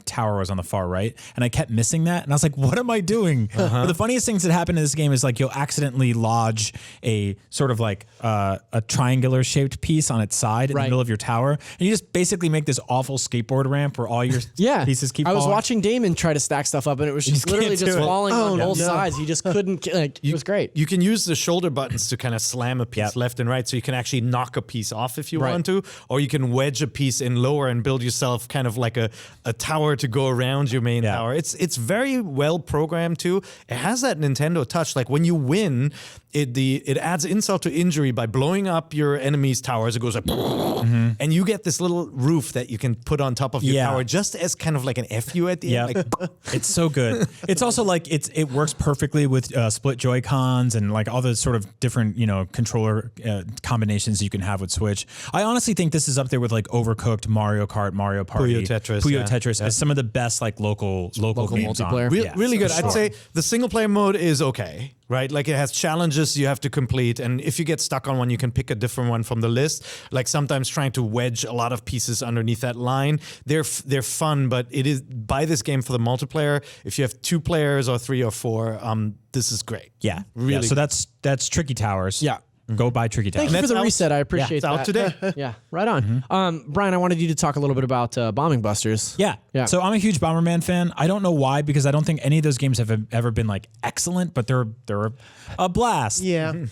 tower was on the far right. And I kept missing that. And I was like, what am I doing? But the funniest things that happen in this game is like you'll accidentally lodge a sort of like a triangular shaped piece on its side in the middle of your tower. And you just basically make this awful skateboard ramp where all your pieces keep falling. I was watching Damon try to stack stuff up, and it was just literally just falling on both sides. He just couldn't, it was great. You can use the shoulder buttons to kind of slam a piece left and right, so you can actually knock a piece off if you want to, or you can wedge a piece in lower and build yourself kind of like a tower to go around your main tower. It's very well programmed too. It has that Nintendo touch. Like when you win, it adds insult to injury by blowing up your enemy's towers. It goes like, and you get this little roof that you can put on top of your tower, just as kind of like an FU at the end. Like, it's so good. It's also like it works perfectly with split Joy-Cons and like all the sort of different controller combinations you can have with Switch. I honestly think this is up there with like Overcooked, Mario Kart, Mario Party, Puyo Tetris as some of the best like local games multiplayer. Really good. I'd say the single player mode is okay. Right, like it has challenges you have to complete, and if you get stuck on one, you can pick a different one from the list. Like sometimes trying to wedge a lot of pieces underneath that line, they're fun, but it is buy this game for the multiplayer. If you have 2 players or 3 or 4, this is great. Yeah, really. So that's Tricky Towers. Yeah. Go buy Tricky Towers. Thank you for the reset. I appreciate that. It's out today. Yeah, right on. Brian, I wanted you to talk a little bit about Bombing Busters. Yeah. So I'm a huge Bomberman fan. I don't know why, because I don't think any of those games have ever been like excellent, but they're a blast. Yeah. And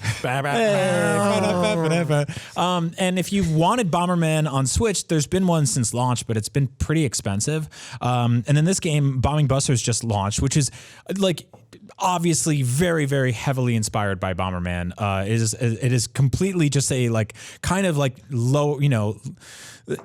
if you've wanted Bomberman on Switch, there's been one since launch, but it's been pretty expensive. And then this game, Bombing Busters, just launched, which is like obviously very, very heavily inspired by Bomberman. It is completely just a like kind of like low,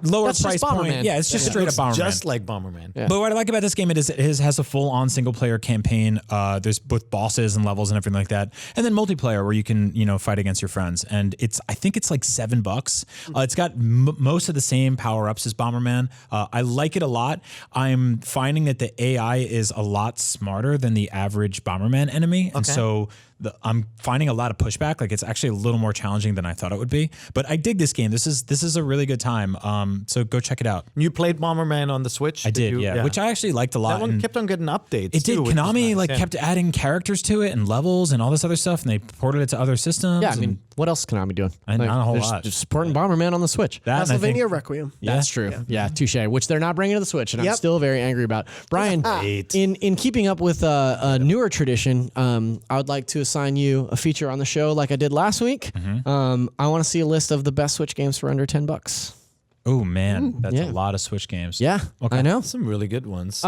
lower That's price just point. Bomberman. Yeah, it's just straight up Bomberman. Just like Bomberman. Yeah. But what I like about this game, it has a full-on single-player campaign. There's both bosses and levels and everything like that, and then multiplayer where you can fight against your friends. And I think it's like $7. It's got most of the same power-ups as Bomberman. I like it a lot. I'm finding that the AI is a lot smarter than the average Bomberman enemy, and so I'm finding a lot of pushback. Like it's actually a little more challenging than I thought it would be. But I dig this game. This is a really good time. So go check it out. You played Bomberman on the Switch? I did, yeah. Which I actually liked a lot. That one kept on getting updates. It did. Too, Konami kept adding characters to it and levels and all this other stuff, and they ported it to other systems. Yeah, I mean, What else is Konami doing? Not a whole they're lot. Just supporting Bomberman on the Switch. That, and I think- Castlevania Requiem. That's true. Yeah, touche. Which they're not bringing to the Switch, and I'm Yep. still very angry about. Brian, in keeping up with a newer tradition, I would like to assign you a feature on the show like I did last week. I want to see a list of the best Switch games for under $10. Oh man, that's yeah. a lot of Switch games. Yeah, I know. Some really good ones.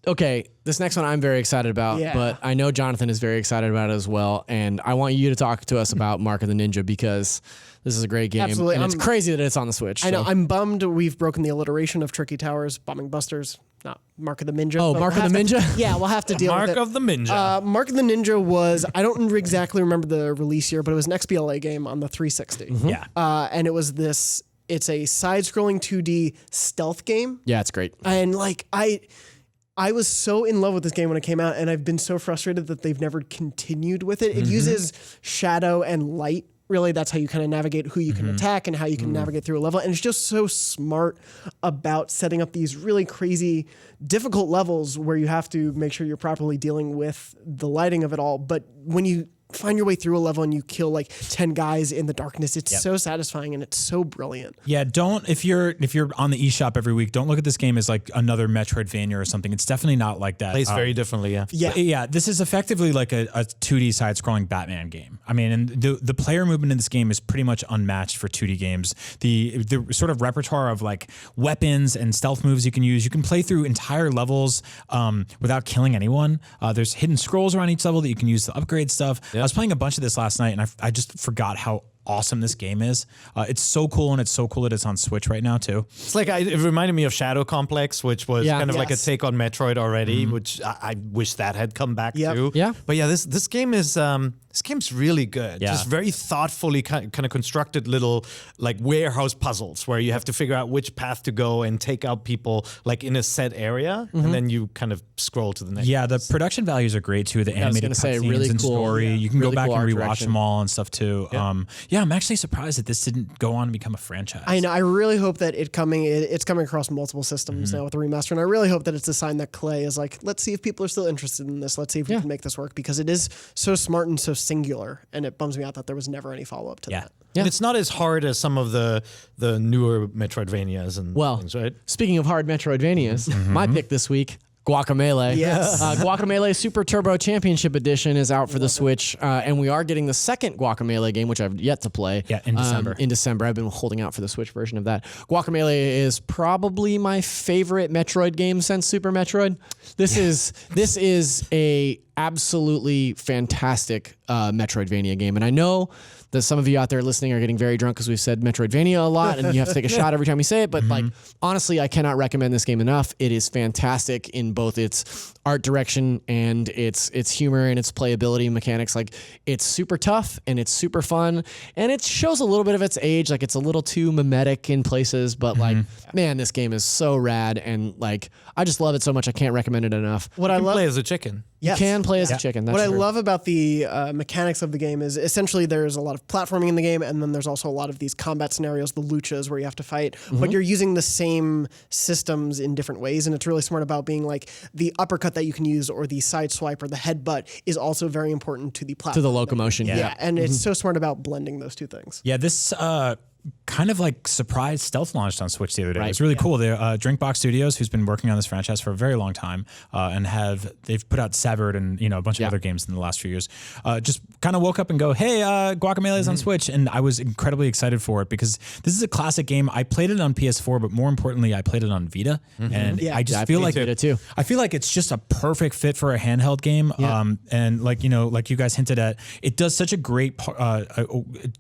Okay, this next one I'm very excited about, Yeah. but I know Jonathan is very excited about it as well, and I want you to talk to us about Mark of the Ninja because this is a great game, Absolutely. and it's crazy that it's on the Switch. I know. so. I'm bummed we've broken the alliteration of Tricky Towers, Bombing Busters, not Mark of the Ninja. Oh, but Mark we'll of the have to- Ninja? Yeah, we'll have to deal Mark with it. of the Ninja. Mark of the Ninja was, I don't exactly remember the release year, but it was an XBLA game on the 360. Yeah. And it was it's a side-scrolling 2D stealth game. Yeah, it's great. And like, I was so in love with this game when it came out, and I've been so frustrated that they've never continued with it. It uses shadow and light. Really, that's how you kind of navigate who you can attack and how you can navigate through a level. And it's just so smart about setting up these really crazy, difficult levels where you have to make sure you're properly dealing with the lighting of it all. But when you find your way through a level and you kill like 10 guys in the darkness, it's so satisfying and it's so brilliant. Yeah, if you're on the eShop every week, don't look at this game as like another Metroidvania or something. It's definitely not like that. Plays very differently, yeah. Yeah. Yeah, this is effectively like a 2D side-scrolling Batman game. I mean, and the player movement in this game is pretty much unmatched for 2D games. The sort of repertoire of like weapons and stealth moves you can use. You can play through entire levels without killing anyone. There's hidden scrolls around each level that you can use to upgrade stuff. I was playing a bunch of this last night, and I just forgot how awesome this game is. It's so cool, and it's so cool that it's on Switch right now too. It's like it reminded me of Shadow Complex, which was Yeah. kind of like a Yes. take on Metroid already, which I wish that had come back Yep. too. Yeah. But yeah, this game is this game's really good. Yeah. Just very thoughtfully kind of constructed little like warehouse puzzles where you have to figure out which path to go and take out people like in a set area, and then you kind of scroll to the next. Yeah, the production values are great too. The was animated gonna say, cutscenes really and cool. story. Yeah. You can Really go back cool and art rewatch direction. them all and stuff too. Yeah, I'm actually surprised that this didn't go on to become a franchise. I know. I really hope that it's coming across multiple systems now with the remaster, and I really hope that it's a sign that Clay is like, let's see if people are still interested in this. Let's see if we can make this work because it is so smart and so singular, and it bums me out that there was never any follow up to Yeah. that. Yeah. And it's not as hard as some of the newer Metroidvanias and things, right? Speaking of hard Metroidvanias, my pick this week, Guacamelee. Yes. Guacamelee Super Turbo Championship Edition is out for the Switch, and we are getting the second Guacamelee game, which I've yet to play. Yeah, in December. In December. I've been holding out for the Switch version of that. Guacamelee is probably my favorite Metroid game since Super Metroid. This is a absolutely fantastic Metroidvania game, and I know that some of you out there listening are getting very drunk because we've said Metroidvania a lot and you have to take a shot every time you say it. But like, honestly, I cannot recommend this game enough. It is fantastic in both its art direction and its humor and its playability and mechanics. Like, it's super tough and it's super fun, and it shows a little bit of its age. Like, it's a little too mimetic in places, but like, man, this game is so rad, and like, I just love it so much. I can't recommend it enough. What You I can love play as a chicken. You can play as a chicken. That's what true. I love about the mechanics of the game is essentially there's a lot of platforming in the game, and then there's also a lot of these combat scenarios, the luchas, where you have to fight, but you're using the same systems in different ways, and it's really smart about being like the uppercut that you can use or the side swipe or the headbutt is also very important to the platform. To the locomotion. Yeah, and it's so smart about blending those two things. Yeah, this kind of like surprise stealth launched on Switch the other day. It was really cool. The Drinkbox Studios, who's been working on this franchise for a very long time, and they've put out Severed and a bunch of other games in the last few years. Just kind of woke up and go, hey, Guacamelee is on Switch, and I was incredibly excited for it because this is a classic game. I played it on PS4, but more importantly, I played it on Vita, and I just feel like it too. I feel like it's just a perfect fit for a handheld game. And like you guys hinted at, it does such a great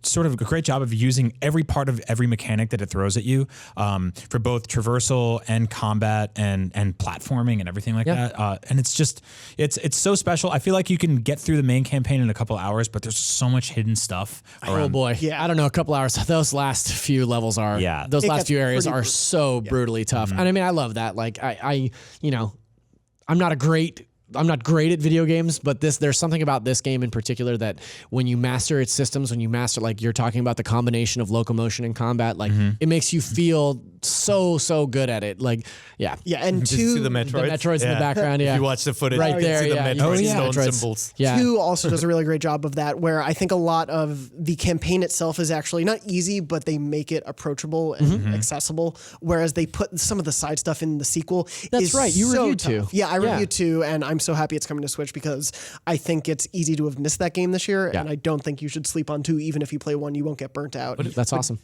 sort of a great job of using every part of every mechanic that it throws at you for both traversal and combat and platforming and everything like that. And it's just it's so special. I feel like you can get through the main campaign in a couple hours, but there's so much hidden stuff. Oh boy. Yeah. I don't know, a couple hours. Those last few levels are, those last few areas are so brutally tough. And I mean, I love that. Like I'm not a great I'm not great at video games, but there's something about this game in particular that when you master its systems, when you master, like you're talking about the combination of locomotion and combat, like it makes you feel so good at it. Like, yeah. Yeah, and Did you see the The Metroids? Metroids in the background, yeah. If you watch the footage, Right you can there, see the yeah. Metroid Yeah. stone Metroids. symbols. Yeah. 2 also does a really great job of that, where I think a lot of the campaign itself is actually not easy, but they make it approachable and accessible, whereas they put some of the side stuff in the sequel. That's is right, you so reviewed tough. 2. Yeah, I reviewed 2, and I'm so happy it's coming to Switch because I think it's easy to have missed that game this year, Yeah. and I don't think you should sleep on 2. Even if you play 1, you won't get burnt out. That's awesome.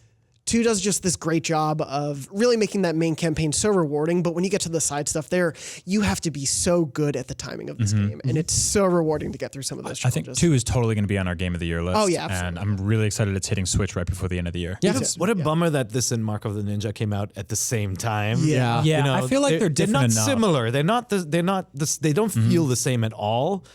2 does just this great job of really making that main campaign so rewarding, but when you get to the side stuff there, you have to be so good at the timing of this game, and it's so rewarding to get through some of those I challenges. think 2 is totally going to be on our Game of the Year list. Oh, yeah, absolutely. And I'm really excited it's hitting Switch right before the end of the year. Yeah. What a bummer that this and Mark of the Ninja came out at the same time. Yeah. Yeah, I feel like they're different not enough. similar. They don't feel the same at all.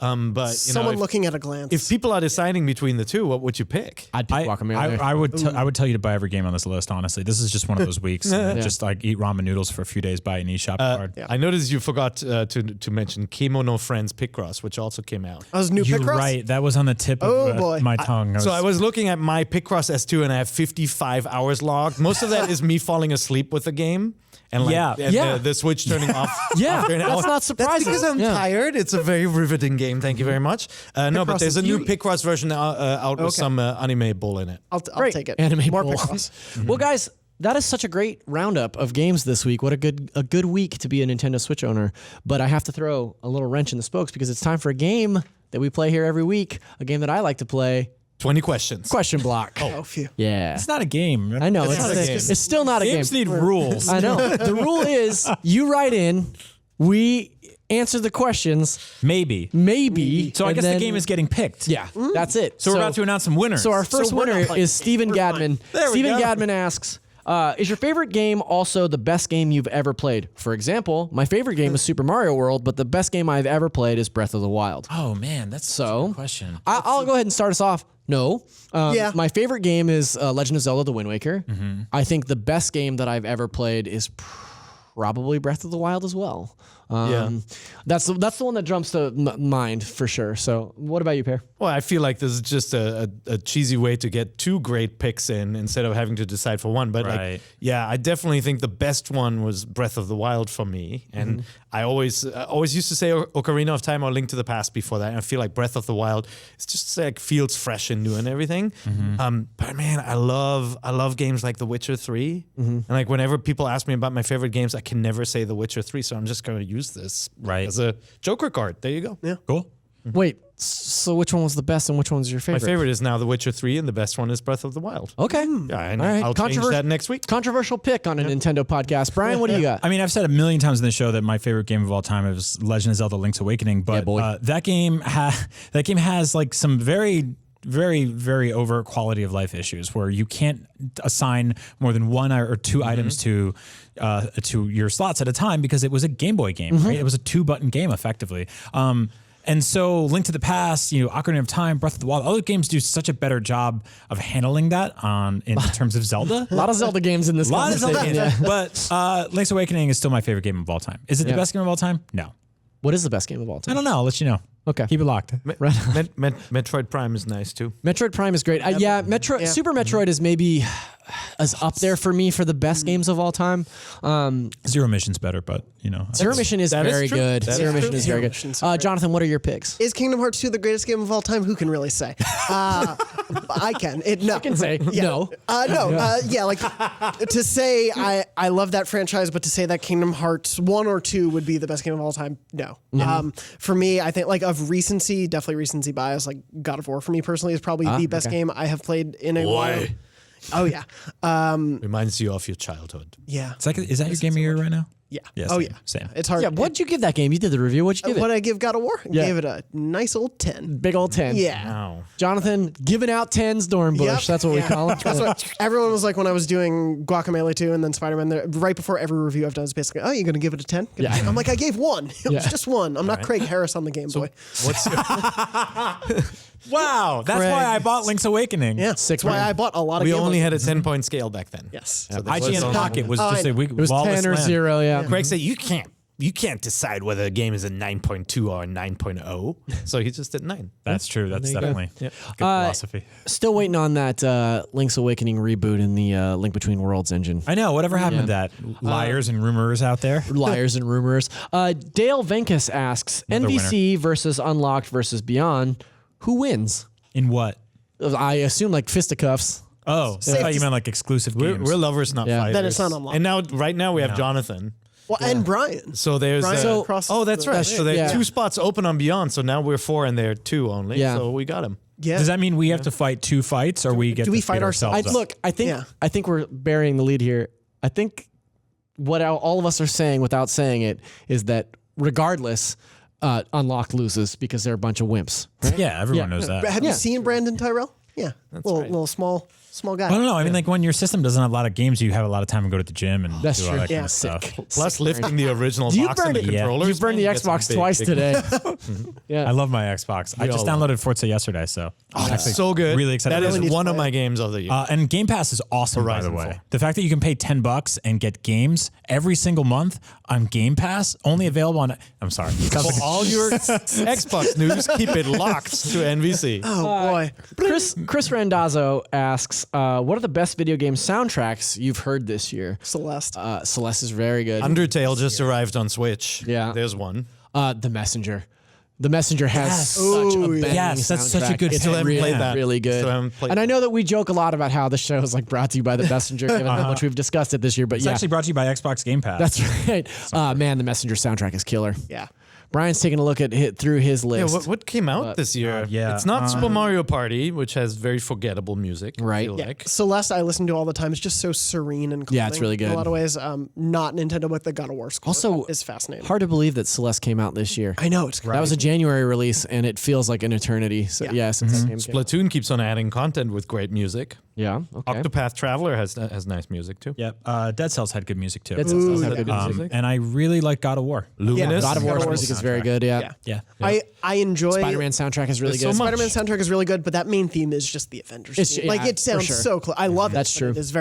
But you Someone know, looking at a glance. if people are deciding between the 2, what would you pick? I'd pick Guacamelee. I would tell you to buy every game on this list. Honestly, this is just one of those weeks. Just like eat ramen noodles for a few days, buy an eShop card. I noticed you forgot to mention Kimono Friends Picross, which also came out. I was new You're Picross? right. That was on the tip Oh, of boy. my tongue. So I was looking at my Picross S2 and I have 55 hours logged. Most of that is me falling asleep with the game. And like Yeah. and Yeah. The Switch turning off. Yeah, after an that's hour. not surprising. That's because I'm Yeah. tired. It's a very riveting game. Thank you very much. No, but Picross there's a is new beauty. Picross version out with some anime bull in it. I'll Great. take it. Anime More Bowl. Picross. Well, guys, that is such a great roundup of games this week. What a good week to be a Nintendo Switch owner. But I have to throw a little wrench in the spokes because it's time for a game that we play here every week. A game that I like to play. 20 questions. Question block. Oh, phew. Yeah. It's not a game. I know. It's not a game. It's still not a game. Games need rules. I know. The rule is you write in, we answer the questions, Maybe. maybe. So I and guess then- the game is getting picked. Yeah, that's it. So we're about to announce some winners. So our first we're winner not playing is Stephen Gadman. There we Stephen go. Gadman asks, is your favorite game also the best game you've ever played? For example, my favorite game is Super Mario World, but the best game I've ever played is Breath of the Wild. Oh man, that's such a So good question. I'll go ahead and start us off. No. Yeah. My favorite game is Legend of Zelda: The Wind Waker. I think the best game that I've ever played is probably Breath of the Wild as well. That's the one that jumps to mind for sure. So what about you, Pear? Well, I feel like this is just a cheesy way to get 2 great picks in instead of having to decide for one. But Right. like, yeah, I definitely think the best one was Breath of the Wild for me. And I always used to say Ocarina of Time or Link to the Past before that. And I feel like Breath of the Wild, it's just like feels fresh and new and everything. But man, I love games like The Witcher 3. And like whenever people ask me about my favorite games, I can never say The Witcher 3. So I'm just going to use this as a Joker card. There you go. Yeah. Cool. Wait, so which one was the best and which one's your My favorite? favorite is now The Witcher 3 and the best one is Breath of the Wild. Okay. Yeah, and All right. I'll change that next week. Controversial pick on a Nintendo podcast. Brian, what do you got? I mean, I've said a million times in the show that my favorite game of all time is Legend of Zelda: Link's Awakening, but boy. that game has like some very very over quality of life issues where you can't assign more than 1 or 2 items to your slots at a time because it was a Game Boy game, right? It was a 2-button game effectively. And so Link to the Past, Ocarina of Time, Breath of the Wild, other games do such a better job of handling that in terms of Zelda. A lot of Zelda games in this A lot of Zelda conversation. games. Yeah. But Link's Awakening is still my favorite game of all time. Is it the best game of all time? No. What is the best game of all I time? don't know. I'll let you know. Okay. Keep it locked. Metroid Prime is nice too. Metroid Prime is great. Super Metroid is maybe up there for me for the best games of all time. Zero Mission's better, but Zero Mission is that is very true. good. That Zero is Mission true. is very Zero good. Mission's great. Jonathan, what are your picks? Is Kingdom Hearts 2 the greatest game of all time? Who can really say? I can. No. I can say no. Yeah, like to say I love that franchise, but to say that Kingdom Hearts 1 or 2 would be the best game of all time, no. For me, I think like of recency, definitely recency bias, like God of War for me personally is probably the best game I have played in a while. Oh yeah. Reminds you of your childhood. Yeah. is that your game of year right now? Yeah. Yeah, Oh same, yeah. same. It's hard. Yeah, what'd you give that game? You did the review. What'd you give What it? I give God of War? Yeah. Gave it a nice old 10. Big old 10. Yeah. Wow. Jonathan, giving out 10s, Dornbush. Yep. That's what we Yeah. call them. That's what everyone was like when I was doing Guacamelee 2 and then Spider-Man. Right before every review I've done is basically, oh, you're going to give it a 10? Yeah. I'm like, I gave 1. It was Yeah. just 1. I'm not Craig Harris on the Game Boy. What's Wow, that's Craig. why I bought Link's Awakening. Yeah. Sick That's why man. I bought a lot of we Game only Boy. had a 10-point scale back then. Yes. So IGN Pocket was Oh, just I a know. week. It was 10 or 0, yeah. Craig said you can't you can't decide whether a game is a 9.2 or a 9.0. So he just did 9. That's true. That's definitely good philosophy. Still waiting on that Link's Awakening reboot in the Link Between Worlds engine. I know. Whatever happened to that? Liars and rumors out there. Liars and rumors. Dale Venkus asks, NVC versus Unlocked versus Beyond, who wins? In what? I assume like fisticuffs. Oh, I thought you meant like exclusive games. We're lovers, not fighters. Then it's not Unlocked. And right now we have Jonathan. Well, and Brian. So there's Brian that's right. So there are yeah. 2 spots open on Beyond. So now we're 4 and they're 2 only. Yeah. So we got him. Yeah. Does that mean we have to fight 2 fights, or we get do to we speed fight ourselves? up? Look, I think we're burying the lead here. I think what all of us are saying without saying it is that regardless, Unlocked loses because they're a bunch of wimps. Right? Yeah, everyone knows that. Have you seen Brandon Tyrell? Yeah. Little small guy. I don't know. I mean, like when your system doesn't have a lot of games, you have a lot of time to go to the gym and That's do all true. that kind Yeah. of stuff. Plus lifting the original You box and the burned it. controllers. You burned the man, that's Xbox big, twice big- today. Yeah. I love my Xbox. I just all downloaded Forza yesterday, so I'm actually So good. Really excited. That about is it. need to one of play my games of the year. And Game Pass is awesome, by the Horizon way. 4. The fact that you can pay $10 and get games every single month on Game Pass, only available on. I'm sorry. Sounds like For all your Xbox news, keep it locked to NVC. Oh boy. Chris Randazzo asks, what are the best video game soundtracks you've heard this year? Celeste. Celeste is very good. Undertale just arrived on Switch. Yeah. There's one. The Messenger. The Messenger has Yes. such a Ooh, banging yes, that's such a soundtrack. good It's Still haven't really, played that. really good. Still haven't played And I know that we joke a lot about how the show is like brought to you by the Messenger, given how much we've discussed it this year. But It's yeah, actually brought to you by Xbox Game Pass. that's right. Man, the Messenger soundtrack is killer. Yeah. Brian's taking a look at through his Yeah, list. what came out this year? yeah, It's not Super Mario Party, which has very forgettable music. I Right. feel Yeah. like. Celeste I listen to all the time. It's just so serene and calming. Yeah, it's really good. In a lot of ways. Not Nintendo, but the God of War score Also, is fascinating. Hard to believe that Celeste came out this year. I know it's That was a January release, and it feels like an eternity. So Yeah. since that game came out. Splatoon keeps on adding content with great music. Yeah. Okay. Octopath Traveler has nice music too. Yep. Dead Cells had good music too. Dead Cells does have good yeah. music. And I really like God of War. Luminous. God of War's God of War's music is very good. Yeah. Yeah. Yeah. I enjoy Spider-Man soundtrack is really There's good. so much. Spider-Man soundtrack is really good, but that main theme is just the Avengers. It's- theme. yeah, Like it for sounds sure. so close. I love it. That's but true. It is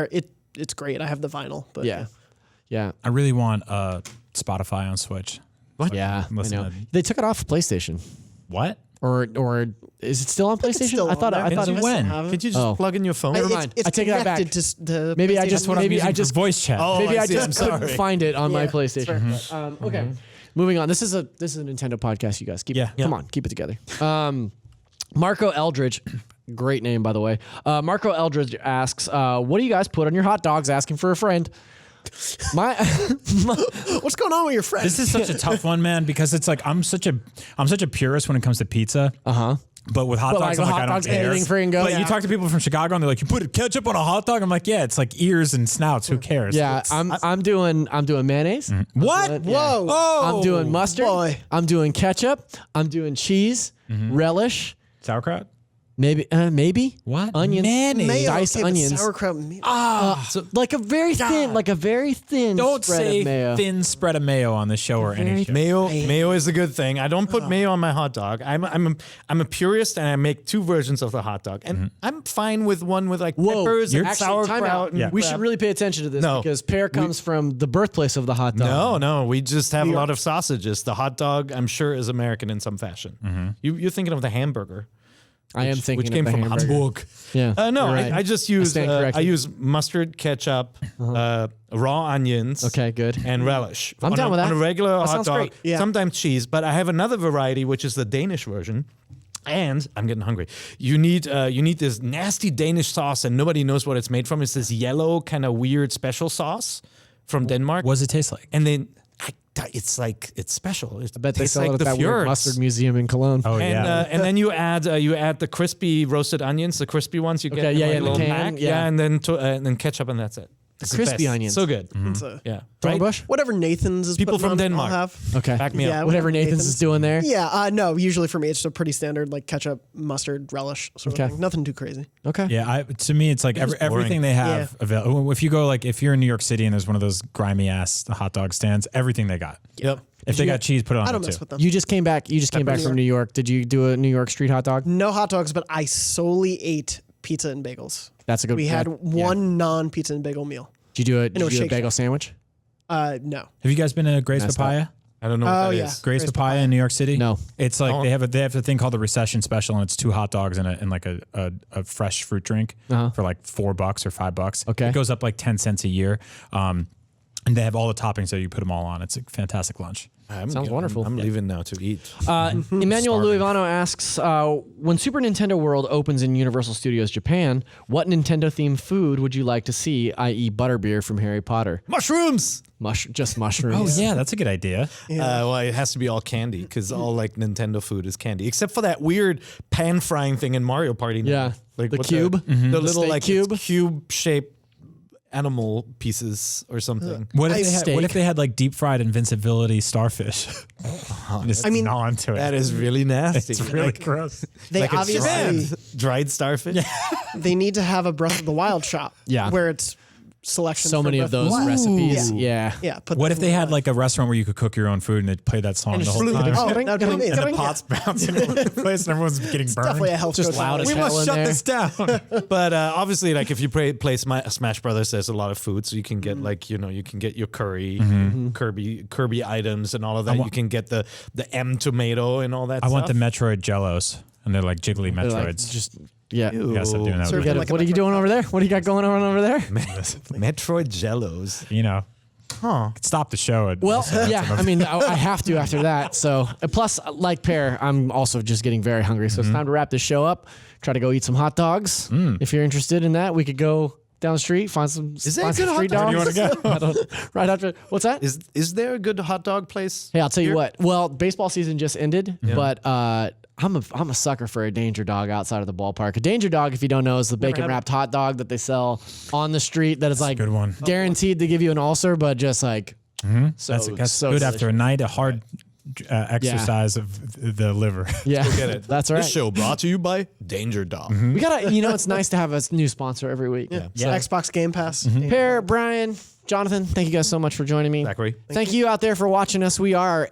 it's great. I have the vinyl, but Yeah. Yeah. I really want Spotify on Switch. Yeah. I Listen know. to- They took it off PlayStation. What? Or is it still on PlayStation? It's still I thought on there. I thought it It's was. when? Could you just Oh. plug in your phone? Never It's- mind. It's I take that back. connected to the Maybe I PlayStation just What I'm maybe using I for just voice chat. Oh, maybe I see. I'm just couldn't sorry. find it on my Yeah. PlayStation. Okay. Moving on. This is a Nintendo podcast. You guys keep come on, keep it together. Marco Eldridge, great name by the way. Marco Eldridge asks, "What do you guys put on your hot dogs?" Asking for a friend. What's going on with your friends? This is such a tough one, man, because it's like I'm such a purist when it comes to pizza. But with hot But dogs, like I'm hot like, I don't dogs, care. anything friggin' goes. But Yeah. you talk to people from Chicago and they're like, you put ketchup on a hot dog? I'm like, yeah, it's like ears and snouts. Who cares? Yeah, I'm doing mayonnaise. What? Whoa. Oh, I'm doing mustard. boy. I'm doing ketchup. I'm doing cheese, relish, sauerkraut. maybe What? onions, Mayonnaise. Mayo, diced okay, but onions. sauerkraut. Like a very thin, Don't spread say of mayo. thin spread of mayo on the show or any show. Mayo is a good thing. I don't put mayo on my hot dog. I'm a purist and I make 2 versions of the hot dog. And I'm fine with one with like peppers and Actually, time out. sauerkraut. And We should really pay attention to this No. because pear comes from the birthplace of the hot dog. No, we just have a lot of sausages. The hot dog, I'm sure, is American in some fashion. You're thinking of the hamburger. I am thinking which came of the from hamburger. Hamburg. Yeah, No, you're right. I just use stand I corrected. use mustard, ketchup, raw onions. Okay, good. And relish. I'm down with that. On a regular That hot sounds dog, great. Yeah. sometimes cheese. But I have another variety, which is the Danish version. And I'm getting hungry. You need this nasty Danish sauce, and nobody knows what it's made from. It's this yellow kind of weird special sauce from Denmark. What does it taste like? And then it's special. It I bet they tastes sell like it at the that weird fjords. mustard museum in Cologne. Oh, And yeah. and then you add the crispy roasted onions, the crispy ones you get Okay, in yeah, like in a the little can, pack. yeah. And then ketchup, and that's it. It's the Crispy best. onions. So good. It's a- Yeah. Thornbush? Whatever Nathan's is People putting from on, I'll Denmark. have. Okay, Back me Yeah, up. whatever Nathan's is doing there. Yeah, no, usually for me it's a pretty standard like ketchup, mustard, relish sort Okay. of thing. Nothing too crazy. Okay. Yeah, to me, it's like everything they have available. If you go, like, if you're in New York City and there's one of those grimy ass hot dog stands, everything they got. Yep. If they got cheese, put it on I don't there mess too. with them. You just came back. From New York. Did you do a New York street hot dog? No hot dogs, but I solely ate pizza and bagels. That's a good. We had one non-pizza and bagel meal. Did you do a was Shake bagel Shack. sandwich? No. Have you guys been to Gray's Messed Papaya? I don't know what that is. Gray's Papaya in New York City. No. It's like they have a thing called the Recession Special, and it's 2 hot dogs and like a fresh fruit drink for like $4 or $5. Okay. It goes up like 10 cents a year. And they have all the toppings, so you put them all on. It's a fantastic lunch. Sounds wonderful. I'm leaving now to eat. Emmanuel Luivano asks, when Super Nintendo World opens in Universal Studios Japan, what Nintendo-themed food would you like to see, i.e. butterbeer from Harry Potter? Mushrooms! Just mushrooms. Oh, yeah, that's a good idea. Well, it has to be all candy because all like Nintendo food is candy, except for that weird pan frying thing in Mario Party. Now. Yeah, like the what's cube, that? The little steak like cube? cube-shaped animal pieces or something. What if they had like deep fried invincibility starfish? Just gnaw onto it. That is really nasty. It's really gross. They Like it's obviously dried starfish. they need to have a Breath of the Wild shop. Yeah. Where it's selection. So for many Breath of those the Wild. recipes. Ooh. Yeah. Yeah. What if they had like a restaurant where you could cook your own food and they'd play that song And the just whole flew time? the- Oh, now tell me, And tell the me, pots bouncing all over the place and everyone's getting burned. definitely a health Just coach. loud as We hell must in shut there. this down. But obviously, like if you play Smash Brothers, there's a lot of food, so you can get like you can get your curry, Kirby items, and all of that. You can get the M tomato and all that. I stuff. want the Metroid Jellos, and they're like jiggly They're like, Metroids. just yeah. Ew. Yeah, stop doing that. Serve with it me. like a What are you Metroid doing over there? What do you got going on over there? Metroid Jellos. You know, stop the show. Well, yeah, I mean, I have to after that. So, plus, like Pear, I'm also just getting very hungry. So it's time to wrap this show up. Try to go eat some hot dogs. If you're interested in that, we could go down the street, find some, there find a some good street hot dogs. dog? Where do you Right after, what's that? Is there a good hot dog place? Hey, I'll tell you what. Well, baseball season just ended, but I'm a sucker for a Danger Dog outside of the ballpark. A Danger Dog, if you don't know, is the bacon wrapped hot dog that they sell on the street. That is like good one. guaranteed to give you an ulcer, but just like so That's so good delicious. after a night of hard exercise of the liver. Yeah, Get it. That's right. This show brought to you by Danger Dog. We gotta, it's nice to have a new sponsor every week. So Xbox Game Pass. Pear, Brian, Jonathan, thank you guys so much for joining me. Zachary. Thank you out there for watching us. We are,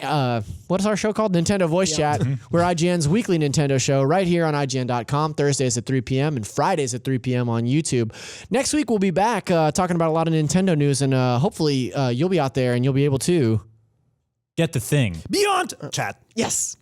what is our show called? Nintendo Voice Chat. We're IGN's weekly Nintendo show right here on IGN.com, Thursdays at 3 p.m. and Fridays at 3 p.m. on YouTube. Next week, we'll be back talking about a lot of Nintendo news, and hopefully you'll be out there and you'll be able to Get the thing. Beyond chat. Yes.